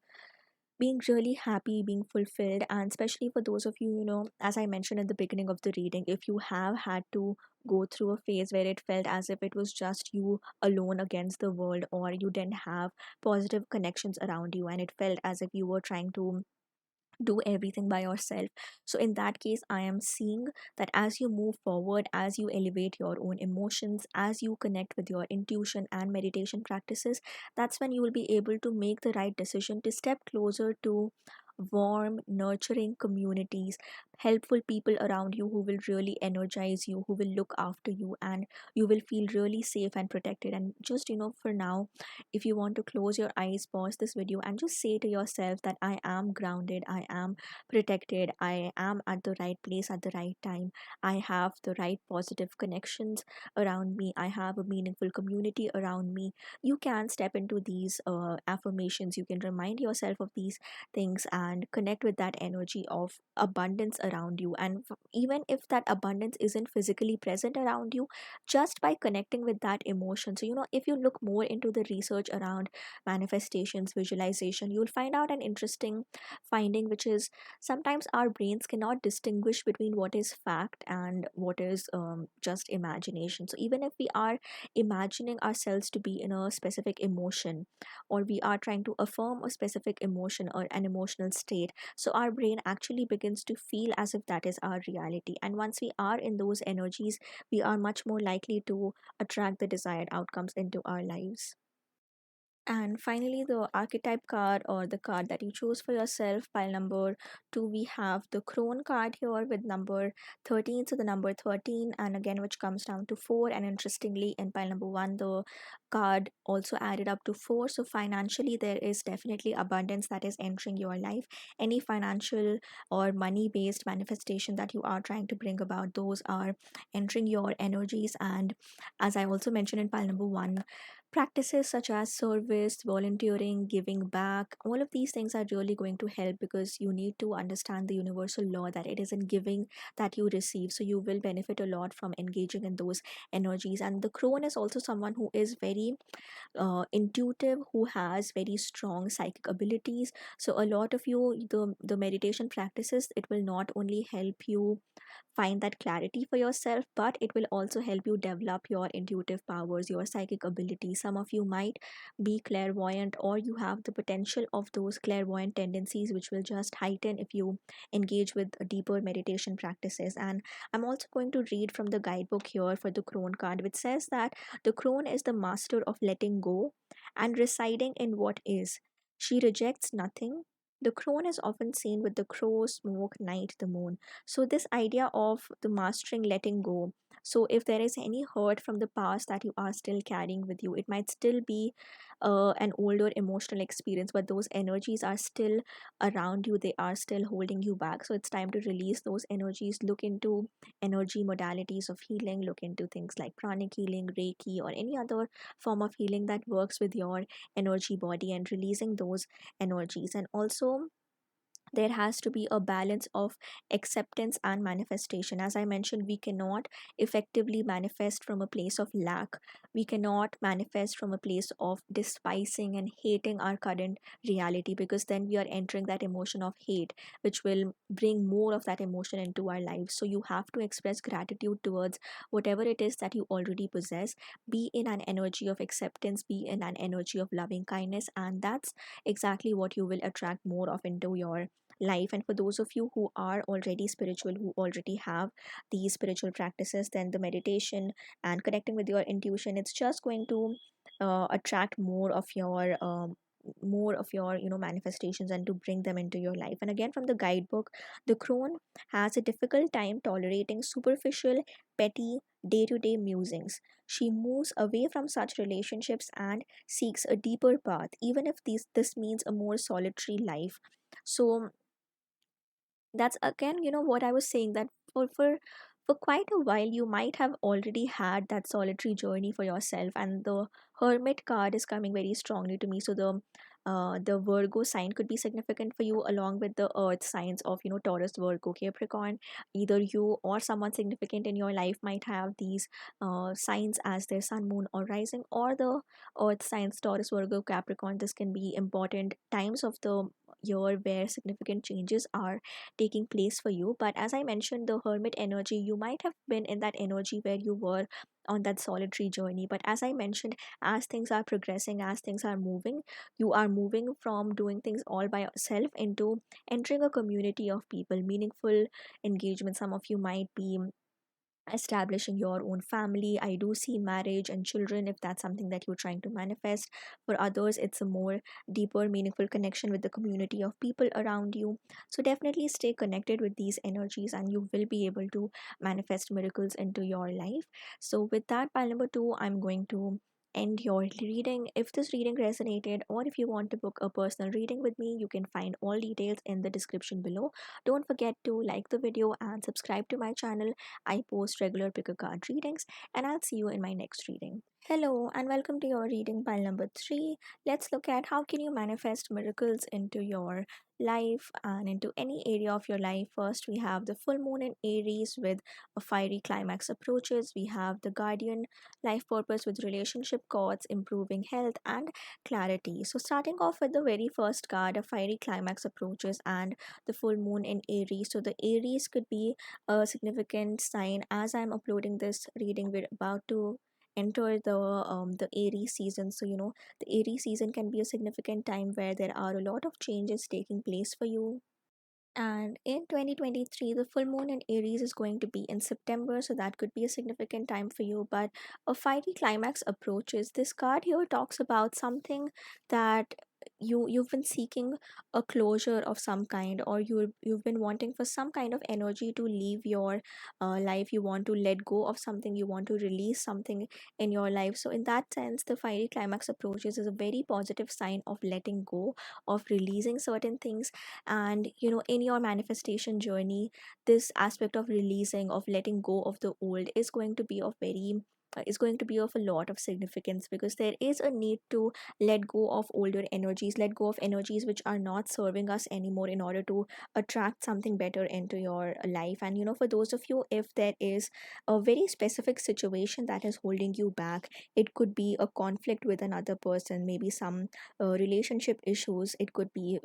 really happy, being fulfilled. And especially for those of you, as I mentioned at the beginning of the reading, if you have had to go through a phase where it felt as if it was just you alone against the world, or you didn't have positive connections around you, and it felt as if you were trying to do everything by yourself. So in that case, I am seeing that as you move forward, as you elevate your own emotions, as you connect with your intuition and meditation practices, that's when you will be able to make the right decision to step closer to warm, nurturing communities, helpful people around you who will really energize you, who will look after you, and you will feel really safe and protected. And just, for now, if you want to close your eyes, pause this video, and just say to yourself that I am grounded, I am protected, I am at the right place at the right time, I have the right positive connections around me, I have a meaningful community around me. You can step into these affirmations, you can remind yourself of these things and connect with that energy of abundance around you. And even if that abundance isn't physically present around you, just by connecting with that emotion. So, if you look more into the research around manifestations, visualization, you'll find out an interesting finding, which is sometimes our brains cannot distinguish between what is fact and what is just imagination. So, even if we are imagining ourselves to be in a specific emotion, or we are trying to affirm a specific emotion or an emotional state, so our brain actually begins to feel as if that is our reality. And once we are in those energies, we are much more likely to attract the desired outcomes into our lives. And finally, the archetype card, or the card that you choose for yourself, pile number 2, we have the crone card here with number 13. So the number 13, and again, which comes down to 4. And interestingly, in pile number 1, the card also added up to 4. So financially, there is definitely abundance that is entering your life. Any financial or money based manifestation that you are trying to bring about, those are entering your energies. And as I also mentioned in pile number 1, practices such as service, volunteering, giving back, all of these things are really going to help, because you need to understand the universal law that it is in giving that you receive. So you will benefit a lot from engaging in those energies. And the crone is also someone who is very intuitive, who has very strong psychic abilities. So a lot of you, the meditation practices, it will not only help you find that clarity for yourself, but it will also help you develop your intuitive powers, your psychic abilities. Some of you might be clairvoyant, or you have the potential of those clairvoyant tendencies, which will just heighten if you engage with deeper meditation practices. And I'm also going to read from the guidebook here for the crone card, which says that the crone is the master of letting go and residing in what is. She rejects nothing. The crone is often seen with the crow, smoke, night, the moon. So, this idea of the mastering letting go. So, if there is any hurt from the past that you are still carrying with you, it might still be an older emotional experience, but those energies are still around you, they are still holding you back. So, it's time to release those energies. Look into energy modalities of healing, look into things like pranic healing, Reiki, or any other form of healing that works with your energy body, and releasing those energies. And also, there has to be a balance of acceptance and manifestation. As I mentioned, we cannot effectively manifest from a place of lack. We cannot manifest from a place of despising and hating our current reality, because then we are entering that emotion of hate, which will bring more of that emotion into our lives. So you have to express gratitude towards whatever it is that you already possess. Be in an energy of acceptance, be in an energy of loving kindness, and that's exactly what you will attract more of into your life. And for those of you who are already spiritual, who already have these spiritual practices, then the meditation and connecting with your intuition, it's just going to attract more of your manifestations, and to bring them into your life. And again, from the guidebook, the crone has a difficult time tolerating superficial, petty, day-to-day musings. She moves away from such relationships and seeks a deeper path, even if this means a more solitary life. So that's again, what I was saying, that for quite a while you might have already had that solitary journey for yourself. And the hermit card is coming very strongly to me. So the Virgo sign could be significant for you, along with the earth signs of Taurus, Virgo, Capricorn. Either you or someone significant in your life might have these signs as their sun, moon, or rising, or the earth signs, Taurus, Virgo, Capricorn. This can be important times of the year where significant changes are taking place for you. But as I mentioned, the hermit energy, you might have been in that energy where you were on that solitary journey. But as I mentioned, as things are progressing, as things are moving, you are moving from doing things all by yourself into entering a community of people, meaningful engagement. Some of you might be establishing your own family. I do see marriage and children if that's something that you're trying to manifest. For others, it's a more deeper, meaningful connection with the community of people around you. So definitely stay connected with these energies and you will be able to manifest miracles into your life. So, with that, pile number two, I'm going to end your reading. If this reading resonated, or if you want to book a personal reading with me, you can find all details in the description below. Don't forget to like the video and subscribe to my channel. I post regular pick a card readings, and I'll see you in my next reading. Hello and welcome to your reading pile number 3. Let's look at how can you manifest miracles into your life and into any area of your life. First, we have the full moon in Aries with a fiery climax approaches. We have the guardian life purpose with relationship chords, improving health and clarity. So starting off with the very first card, a fiery climax approaches and the full moon in Aries. So the Aries could be a significant sign. As I'm uploading this reading, we're about to enter the Aries season. So the Aries season can be a significant time where there are a lot of changes taking place for you. And in 2023, the full moon in Aries is going to be in September, so that could be a significant time for you. But a fiery climax approaches. This card here talks about something that you've been seeking a closure of some kind, or you've been wanting for some kind of energy to leave your life. You want to let go of something, you want to release something in your life. So in that sense, the fiery climax approaches is a very positive sign of letting go, of releasing certain things. And in your manifestation journey, this aspect of releasing, of letting go of the old is going to be of very is going to be of a lot of significance, because there is a need to let go of older energies, let go of energies which are not serving us anymore, in order to attract something better into your life. And for those of you, if there is a very specific situation that is holding you back, it could be a conflict with another person, maybe some relationship issues. It could be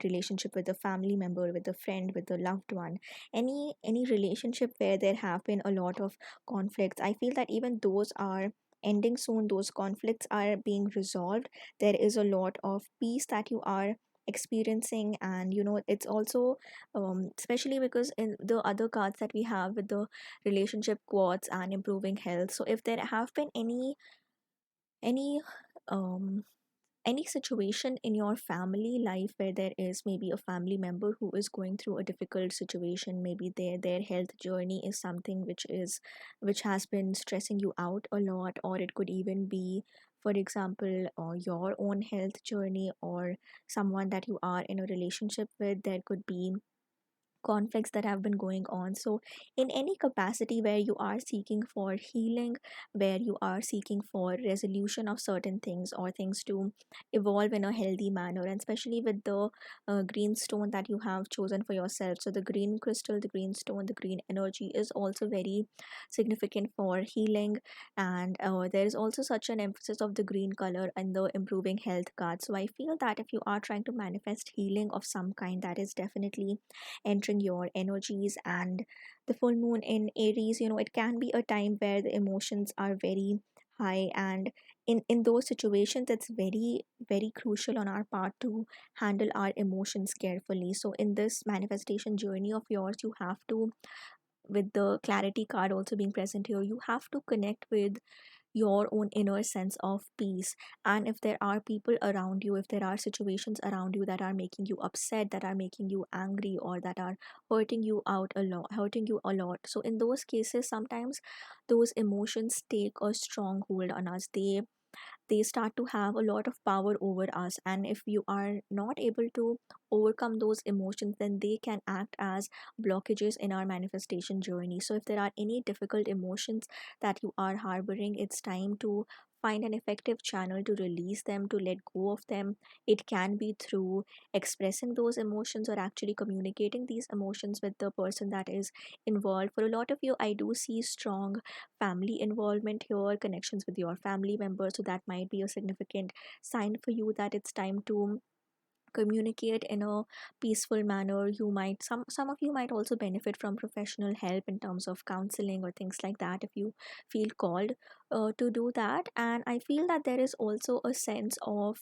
relationship with a family member, with a friend, with a loved one, any relationship where there have been a lot of conflicts. I feel that even those are ending soon, those conflicts are being resolved. There is a lot of peace that you are experiencing. And it's also especially because in the other cards that we have with the relationship quads and improving health. So if there have been any um any situation in your family life where there is maybe a family member who is going through a difficult situation, maybe their health journey is something which has been stressing you out a lot, or it could even be, for example, your own health journey, or someone that you are in a relationship with, there could be conflicts that have been going on. So in any capacity where you are seeking for healing, where you are seeking for resolution of certain things, or things to evolve in a healthy manner, and especially with the green stone that you have chosen for yourself. So the green crystal, the green stone, the green energy is also very significant for healing. And there is also such an emphasis of the green color and the improving health card. So I feel that if you are trying to manifest healing of some kind, that is definitely entering your energies. And the full moon in Aries, it can be a time where the emotions are very high. And in those situations, it's very very crucial on our part to handle our emotions carefully. So in this manifestation journey of yours, you have to, with the clarity card also being present here, you have to connect with your own inner sense of peace. And if there are people around you, if there are situations around you that are making you upset, that are making you angry, or that are hurting you a lot, so in those cases, sometimes those emotions take a strong hold on us. They start to have a lot of power over us. And if you are not able to overcome those emotions, then they can act as blockages in our manifestation journey. So if there are any difficult emotions that you are harboring, it's time to find an effective channel to release them, to let go of them. It can be through expressing those emotions, or actually communicating these emotions with the person that is involved. For a lot of you, I do see strong family involvement here, connections with your family members. So that might be a significant sign for you that it's time to communicate in a peaceful manner. You might, some of you might also benefit from professional help in terms of counseling or things like that, if you feel called to do that. And I feel that there is also a sense of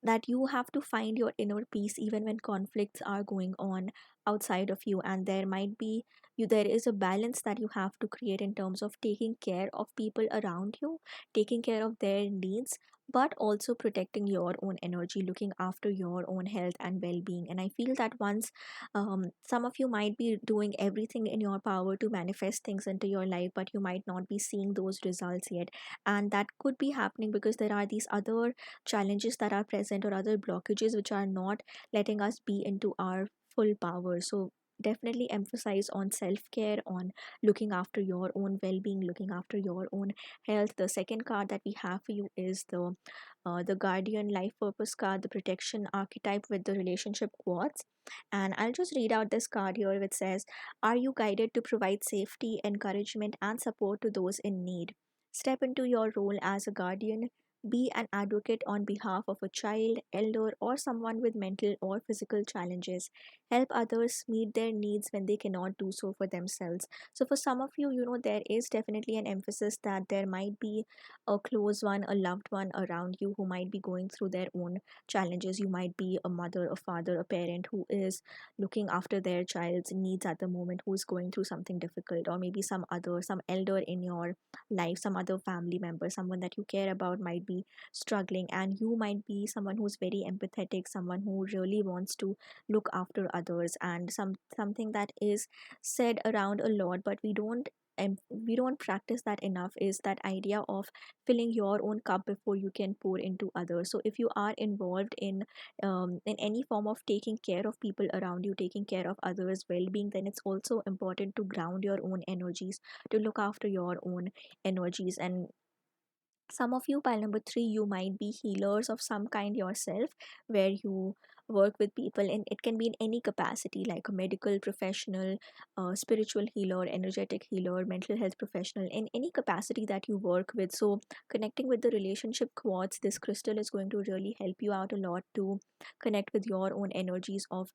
that you have to find your inner peace even when conflicts are going on outside of you, and there might be you there is a balance that you have to create in terms of taking care of people around you, taking care of their needs, but also protecting your own energy, looking after your own health and well-being. And I feel that once some of you might be doing everything in your power to manifest things into your life, but you might not be seeing those results yet, and that could be happening because there are these other challenges that are present or other blockages which are not letting us be into our full power. So definitely emphasize on self-care, on looking after your own well-being, looking after your own health. The second card that we have for you is the guardian life purpose card, the protection archetype with the relationship quartz. And I'll just read out this card here, which says, are you guided to provide safety, encouragement, and support to those in need? Step into your role as a guardian. Be an advocate on behalf of a child, elder, or someone with mental or physical challenges. Help others meet their needs when they cannot do so for themselves. So, for some of you, there is definitely an emphasis that there might be a close one, a loved one around you who might be going through their own challenges. You might be a mother, a father, a parent who is looking after their child's needs at the moment, who is going through something difficult, or maybe some elder in your life, some other family member, someone that you care about might be struggling, and you might be someone who's very empathetic, someone who really wants to look after others. And something that is said around a lot, but we don't practice that enough, is that idea of filling your own cup before you can pour into others. So if you are involved in any form of taking care of people around you, taking care of others well-being, then it's also important to ground your own energies, to look after your own energies. And some of you, pile number three, you might be healers of some kind yourself, where you work with people, and it can be in any capacity, like a medical professional, spiritual healer, energetic healer, mental health professional, in any capacity that you work with. So connecting with the relationship quartz, this crystal is going to really help you out a lot to connect with your own energies of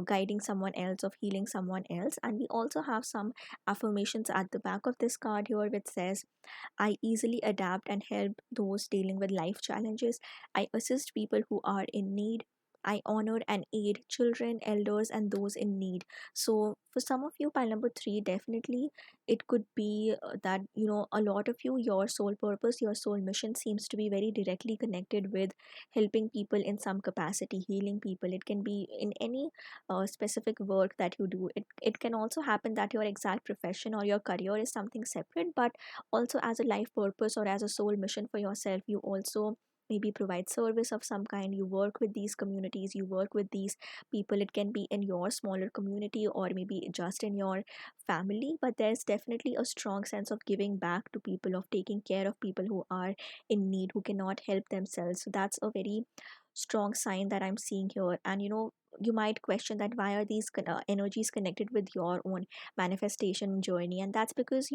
guiding someone else, of healing someone else. And we also have some affirmations at the back of this card here, which says, I easily adapt and help those dealing with life challenges. I assist people who are in need. I honor and aid children, elders, and those in need. So, for some of you, pile number three, definitely it could be that, a lot of you, your soul purpose, your soul mission seems to be very directly connected with helping people in some capacity, healing people. It can be in any specific work that you do. It can also happen that your exact profession or your career is something separate, but also as a life purpose or as a soul mission for yourself, you also maybe provide service of some kind. You work with these communities, you work with these people. It can be in your smaller community or maybe just in your family, but there's definitely a strong sense of giving back to people, of taking care of people who are in need, who cannot help themselves. So that's a very strong sign that I'm seeing here. And you might question that why are these energies connected with your own manifestation journey. And that's because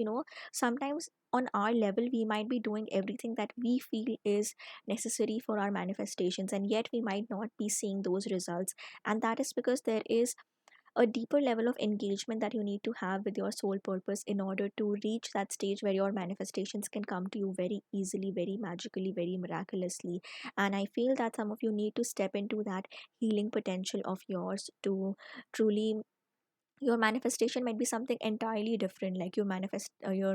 sometimes on our level we might be doing everything that we feel is necessary for our manifestations, and yet we might not be seeing those results. And that is because there is a deeper level of engagement that you need to have with your soul purpose in order to reach that stage where your manifestations can come to you very easily, very magically, very miraculously. And I feel that some of you need to step into that healing potential of yours to truly, your manifestation might be something entirely different, like you're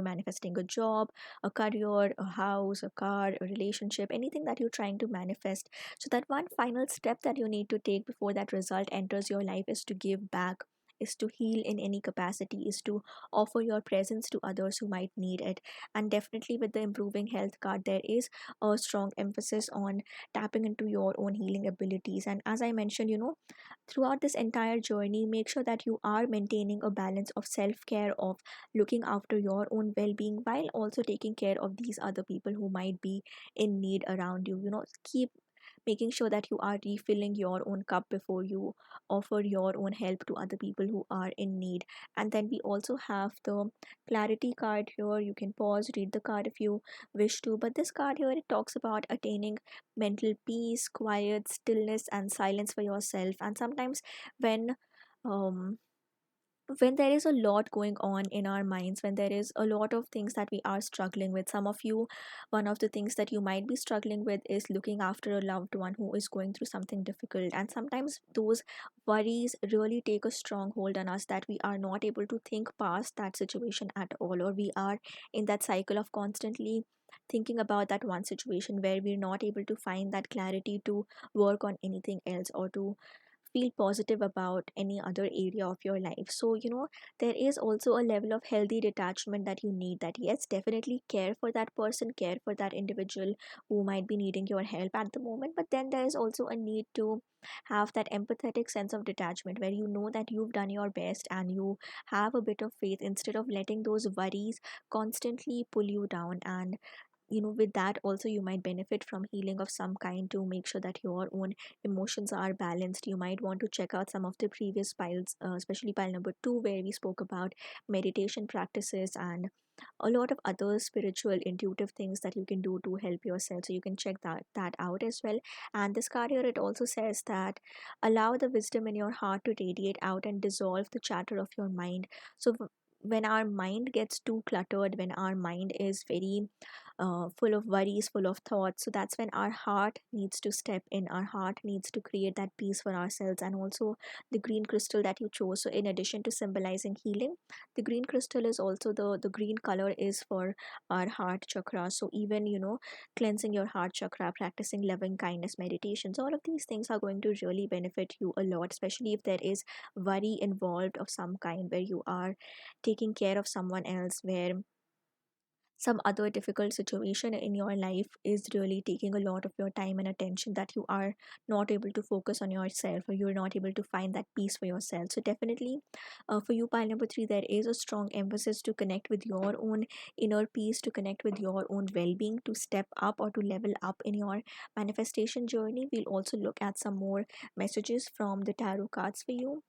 manifesting a job, a career, a house, a car, a relationship, anything that you're trying to manifest. So that one final step that you need to take before that result enters your life is to give back, is to heal in any capacity, is to offer your presence to others who might need it. And definitely with the improving health card, there is a strong emphasis on tapping into your own healing abilities. And as I mentioned, throughout this entire journey, make sure that you are maintaining a balance of self care, of looking after your own well being, while also taking care of these other people who might be in need around you. Keep making sure that you are refilling your own cup before you offer your own help to other people who are in need. And then we also have the clarity card here. You can pause, read the card if you wish to, but this card here, it talks about attaining mental peace, quiet, stillness, and silence for yourself. And sometimes when um when there is a lot going on in our minds, when there is a lot of things that we are struggling with, some of you, one of the things that you might be struggling with is looking after a loved one who is going through something difficult, and sometimes those worries really take a strong hold on us, that we are not able to think past that situation at all, or we are in that cycle of constantly thinking about that one situation where we're not able to find that clarity to work on anything else, or to feel positive about any other area of your life. So there is also a level of healthy detachment that you need, that yes, definitely care for that person, care for that individual who might be needing your help at the moment, but then there is also a need to have that empathetic sense of detachment where you know that you've done your best, and you have a bit of faith instead of letting those worries constantly pull you down. And with that also you might benefit from healing of some kind to make sure that your own emotions are balanced. You might want to check out some of the previous piles, especially pile number 2, where we spoke about meditation practices and a lot of other spiritual intuitive things that you can do to help yourself, so you can check that out as well. And this card here, it also says that allow the wisdom in your heart to radiate out and dissolve the chatter of your mind. So when our mind gets too cluttered, when our mind is very full of worries, full of thoughts, so that's when our heart needs to step in. Our heart needs to create that peace for ourselves. And also the green crystal that you chose, so in addition to symbolizing healing, the green crystal is also the green color is for our heart chakra. So even cleansing your heart chakra, practicing loving kindness meditations, all of these things are going to really benefit you a lot, especially if there is worry involved of some kind, where you are taking care of someone else, where some other difficult situation in your life is really taking a lot of your time and attention, that you are not able to focus on yourself, or you're not able to find that peace for yourself. So definitely, for you, pile number 3, there is a strong emphasis to connect with your own inner peace, to connect with your own well-being, to step up or to level up in your manifestation journey. We'll also look at some more messages from the tarot cards for you.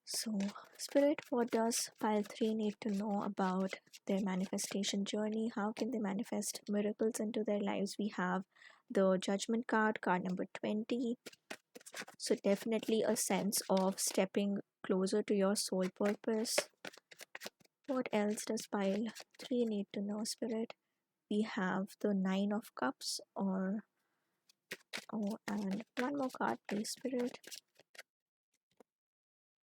So, Spirit, what does pile 3 need to know about their manifestation journey? How can they manifest miracles into their lives? We have the Judgment card, card number 20. So, definitely a sense of stepping closer to your soul purpose. What else does pile 3 need to know, Spirit? We have the Nine of Cups, and one more card, please, Spirit.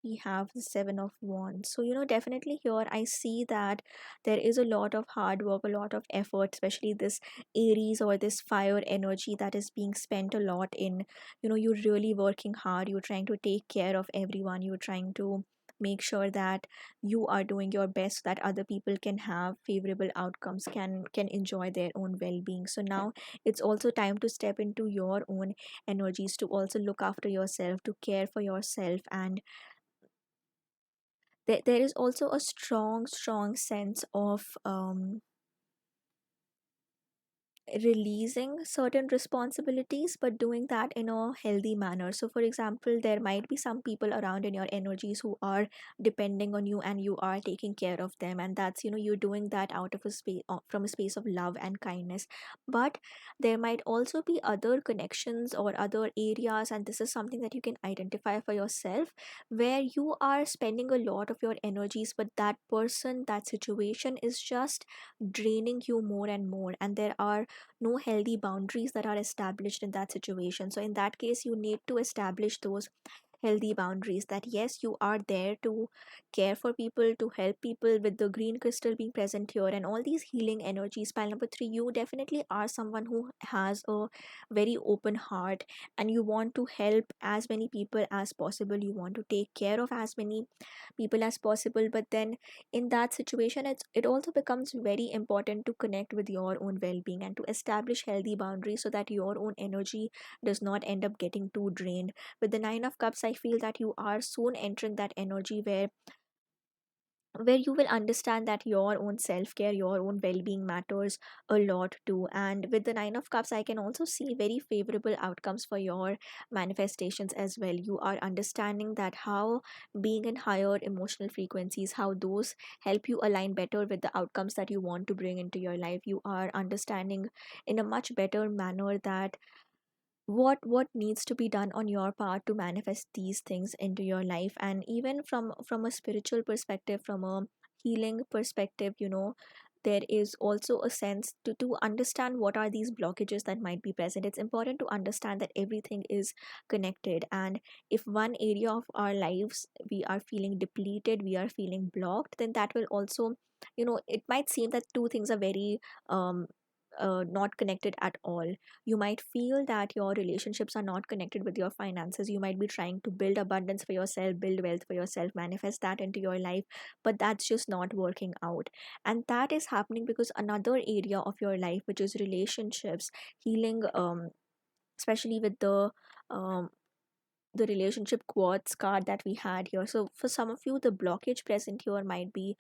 We have the Seven of Wands. So definitely here I see that there is a lot of hard work, a lot of effort, especially this Aries or this fire energy that is being spent a lot in. You're really working hard, you're trying to take care of everyone, you're trying to make sure that you are doing your best so that other people can have favorable outcomes, can enjoy their own well-being. So now it's also time to step into your own energies, to also look after yourself, to care for yourself. And there is also a strong sense of releasing certain responsibilities, but doing that in a healthy manner. So for example, there might be some people around in your energies who are depending on you, and you are taking care of them, and that's you're doing that out of a space, from a space of love and kindness. But there might also be other connections or other areas, and this is something that you can identify for yourself, where you are spending a lot of your energies, but that person, that situation is just draining you more and more, and there are no healthy boundaries that are established in that situation. So in that case, you need to establish those healthy boundaries, that yes, you are there to care for people, to help people, with the green crystal being present here and all these healing energies. Pile number 3, you definitely are someone who has a very open heart, and you want to help as many people as possible, you want to take care of as many people as possible. But then in that situation, it also becomes very important to connect with your own well-being and to establish healthy boundaries, so that your own energy does not end up getting too drained. With the Nine of Cups, I feel that you are soon entering that energy where you will understand that your own self-care, your own well-being matters a lot too. And with the Nine of Cups, I can also see very favorable outcomes for your manifestations as well. You are understanding that how being in higher emotional frequencies, how those help you align better with the outcomes that you want to bring into your life. You are understanding in a much better manner that what needs to be done on your part to manifest these things into your life. And even from a spiritual perspective, from a healing perspective, there is also a sense to understand what are these blockages that might be present. It's important to understand that everything is connected, and if one area of our lives we are feeling depleted, we are feeling blocked, then that will also, it might seem that two things are very um not connected at all. You might feel that your relationships are not connected with your finances. You might be trying to build abundance for yourself, build wealth for yourself, manifest that into your life, but that's just not working out. And that is happening because another area of your life, which is relationships, healing, especially with um, the relationship quartz card that we had here. So for some of you, the blockage present here might be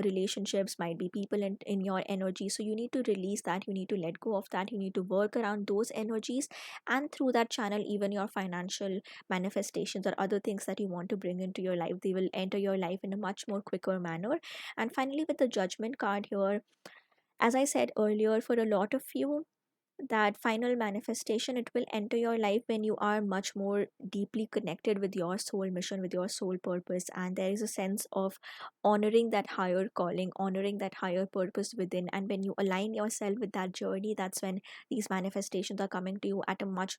relationships, might be people in your energy. So you need to release that, you need to let go of that, you need to work around those energies, and through that channel, even your financial manifestations or other things that you want to bring into your life, they will enter your life in a much more quicker manner. And finally, with the judgment card here, as I said earlier, for a lot of you, that final manifestation, it will enter your life when you are much more deeply connected with your soul mission, with your soul purpose, and there is a sense of honoring that higher calling, honoring that higher purpose within. And when you align yourself with that journey, that's when these manifestations are coming to you at a much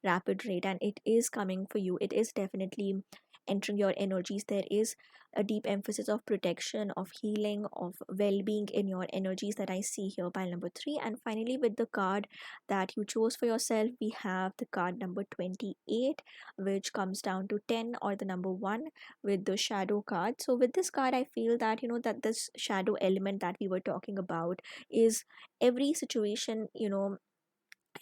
rapid rate. And it is coming for you, it is definitely entering your energies. There is a deep emphasis of protection, of healing, of well-being in your energies that I see here, pile number 3. And finally, with the card that you chose for yourself, we have the card number 28, which comes down to 10, or the number 1, with the shadow card. So with this card, I feel that, that this shadow element that we were talking about is every situation,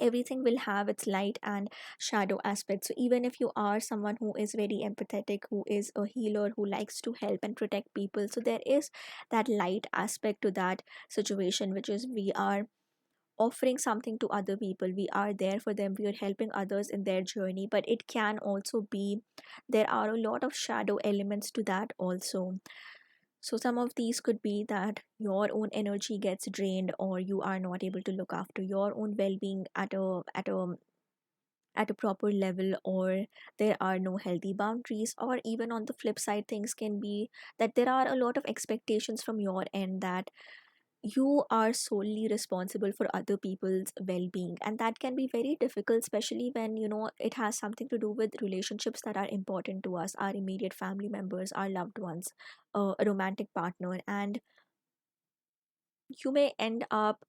everything will have its light and shadow aspects. So even if you are someone who is very empathetic, who is a healer, who likes to help and protect people, so there is that light aspect to that situation, which is we are offering something to other people, we are there for them, we are helping others in their journey. But it can also be, there are a lot of shadow elements to that also. So some of these could be that your own energy gets drained, or you are not able to look after your own well-being at a proper level, or there are no healthy boundaries. Or even on the flip side, things can be that there are a lot of expectations from your end, that you are solely responsible for other people's well-being, and that can be very difficult, especially when it has something to do with relationships that are important to us, our immediate family members, our loved ones, a romantic partner. And you may end up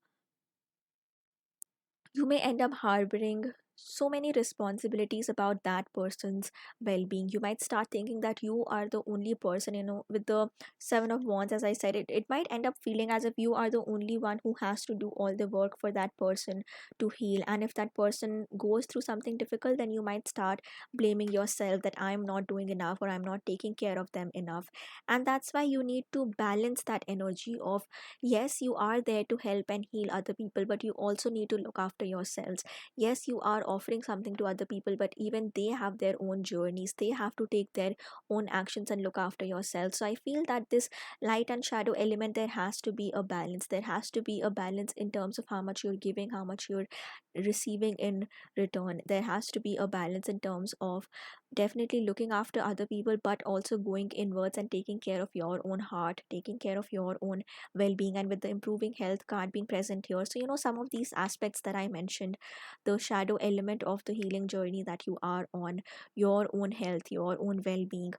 you may end up harboring so many responsibilities about that person's well-being. You might start thinking that you are the only person, with the 7 of wands, as I said, it might end up feeling as if you are the only one who has to do all the work for that person to heal. And if that person goes through something difficult, then you might start blaming yourself that I'm not doing enough, or I'm not taking care of them enough. And that's why you need to balance that energy of, yes, you are there to help and heal other people, but you also need to look after yourselves. Yes, you are offering something to other people, but even they have their own journeys, they have to take their own actions and look after yourselves. So I feel that this light and shadow element, there has to be a balance. There has to be a balance in terms of how much you're giving, how much you're receiving in return. There has to be a balance in terms of definitely looking after other people, but also going inwards and taking care of your own heart, taking care of your own well-being. And with the improving health card being present here, so some of these aspects that I mentioned, the shadow element of the healing journey that you are on, your own health, your own well-being,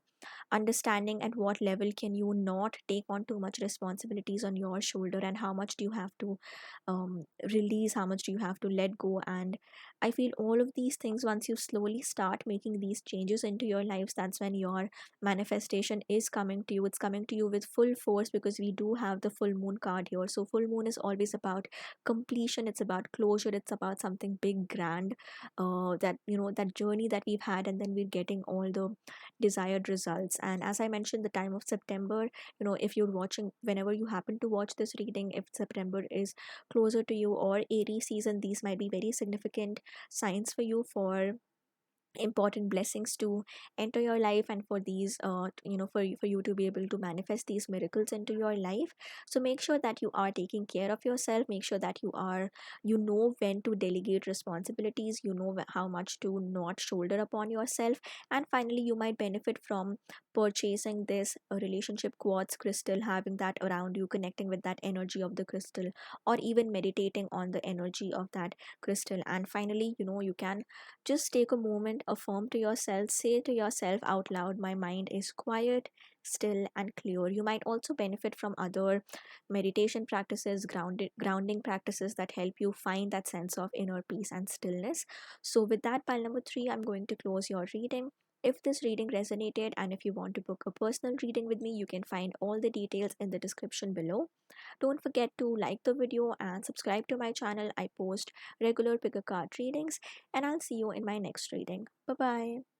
understanding at what level can you not take on too much responsibilities on your shoulder, and how much do you have to release, how much do you have to let go. And I feel all of these things, once you slowly start making these changes into your lives, that's when your manifestation is coming to you. It's coming to you with full force, because we do have the full moon card here. So full moon is always about completion, it's about closure, it's about something big, grand, that that journey that we've had, and then we're getting all the desired results. And as I mentioned, the time of September, if you're watching, whenever you happen to watch this reading, if September is closer to you, or Aries season, these might be very significant signs for you, for important blessings to enter your life, and for these for you to be able to manifest these miracles into your life. So make sure that you are taking care of yourself. Make sure that you know when to delegate responsibilities, you know how much to not shoulder upon yourself. And finally, you might benefit from purchasing this relationship quartz crystal, having that around you, connecting with that energy of the crystal, or even meditating on the energy of that crystal. And finally, you can just take a moment, affirm to yourself, say to yourself out loud, my mind is quiet, still, and clear. You might also benefit from other meditation practices, grounding practices that help you find that sense of inner peace and stillness. So, with that, pile number three, I'm going to close your reading. If this reading resonated and if you want to book a personal reading with me, you can find all the details in the description below. Don't forget to like the video and subscribe to my channel. I post regular pick a card readings, and I'll see you in my next reading. Bye bye.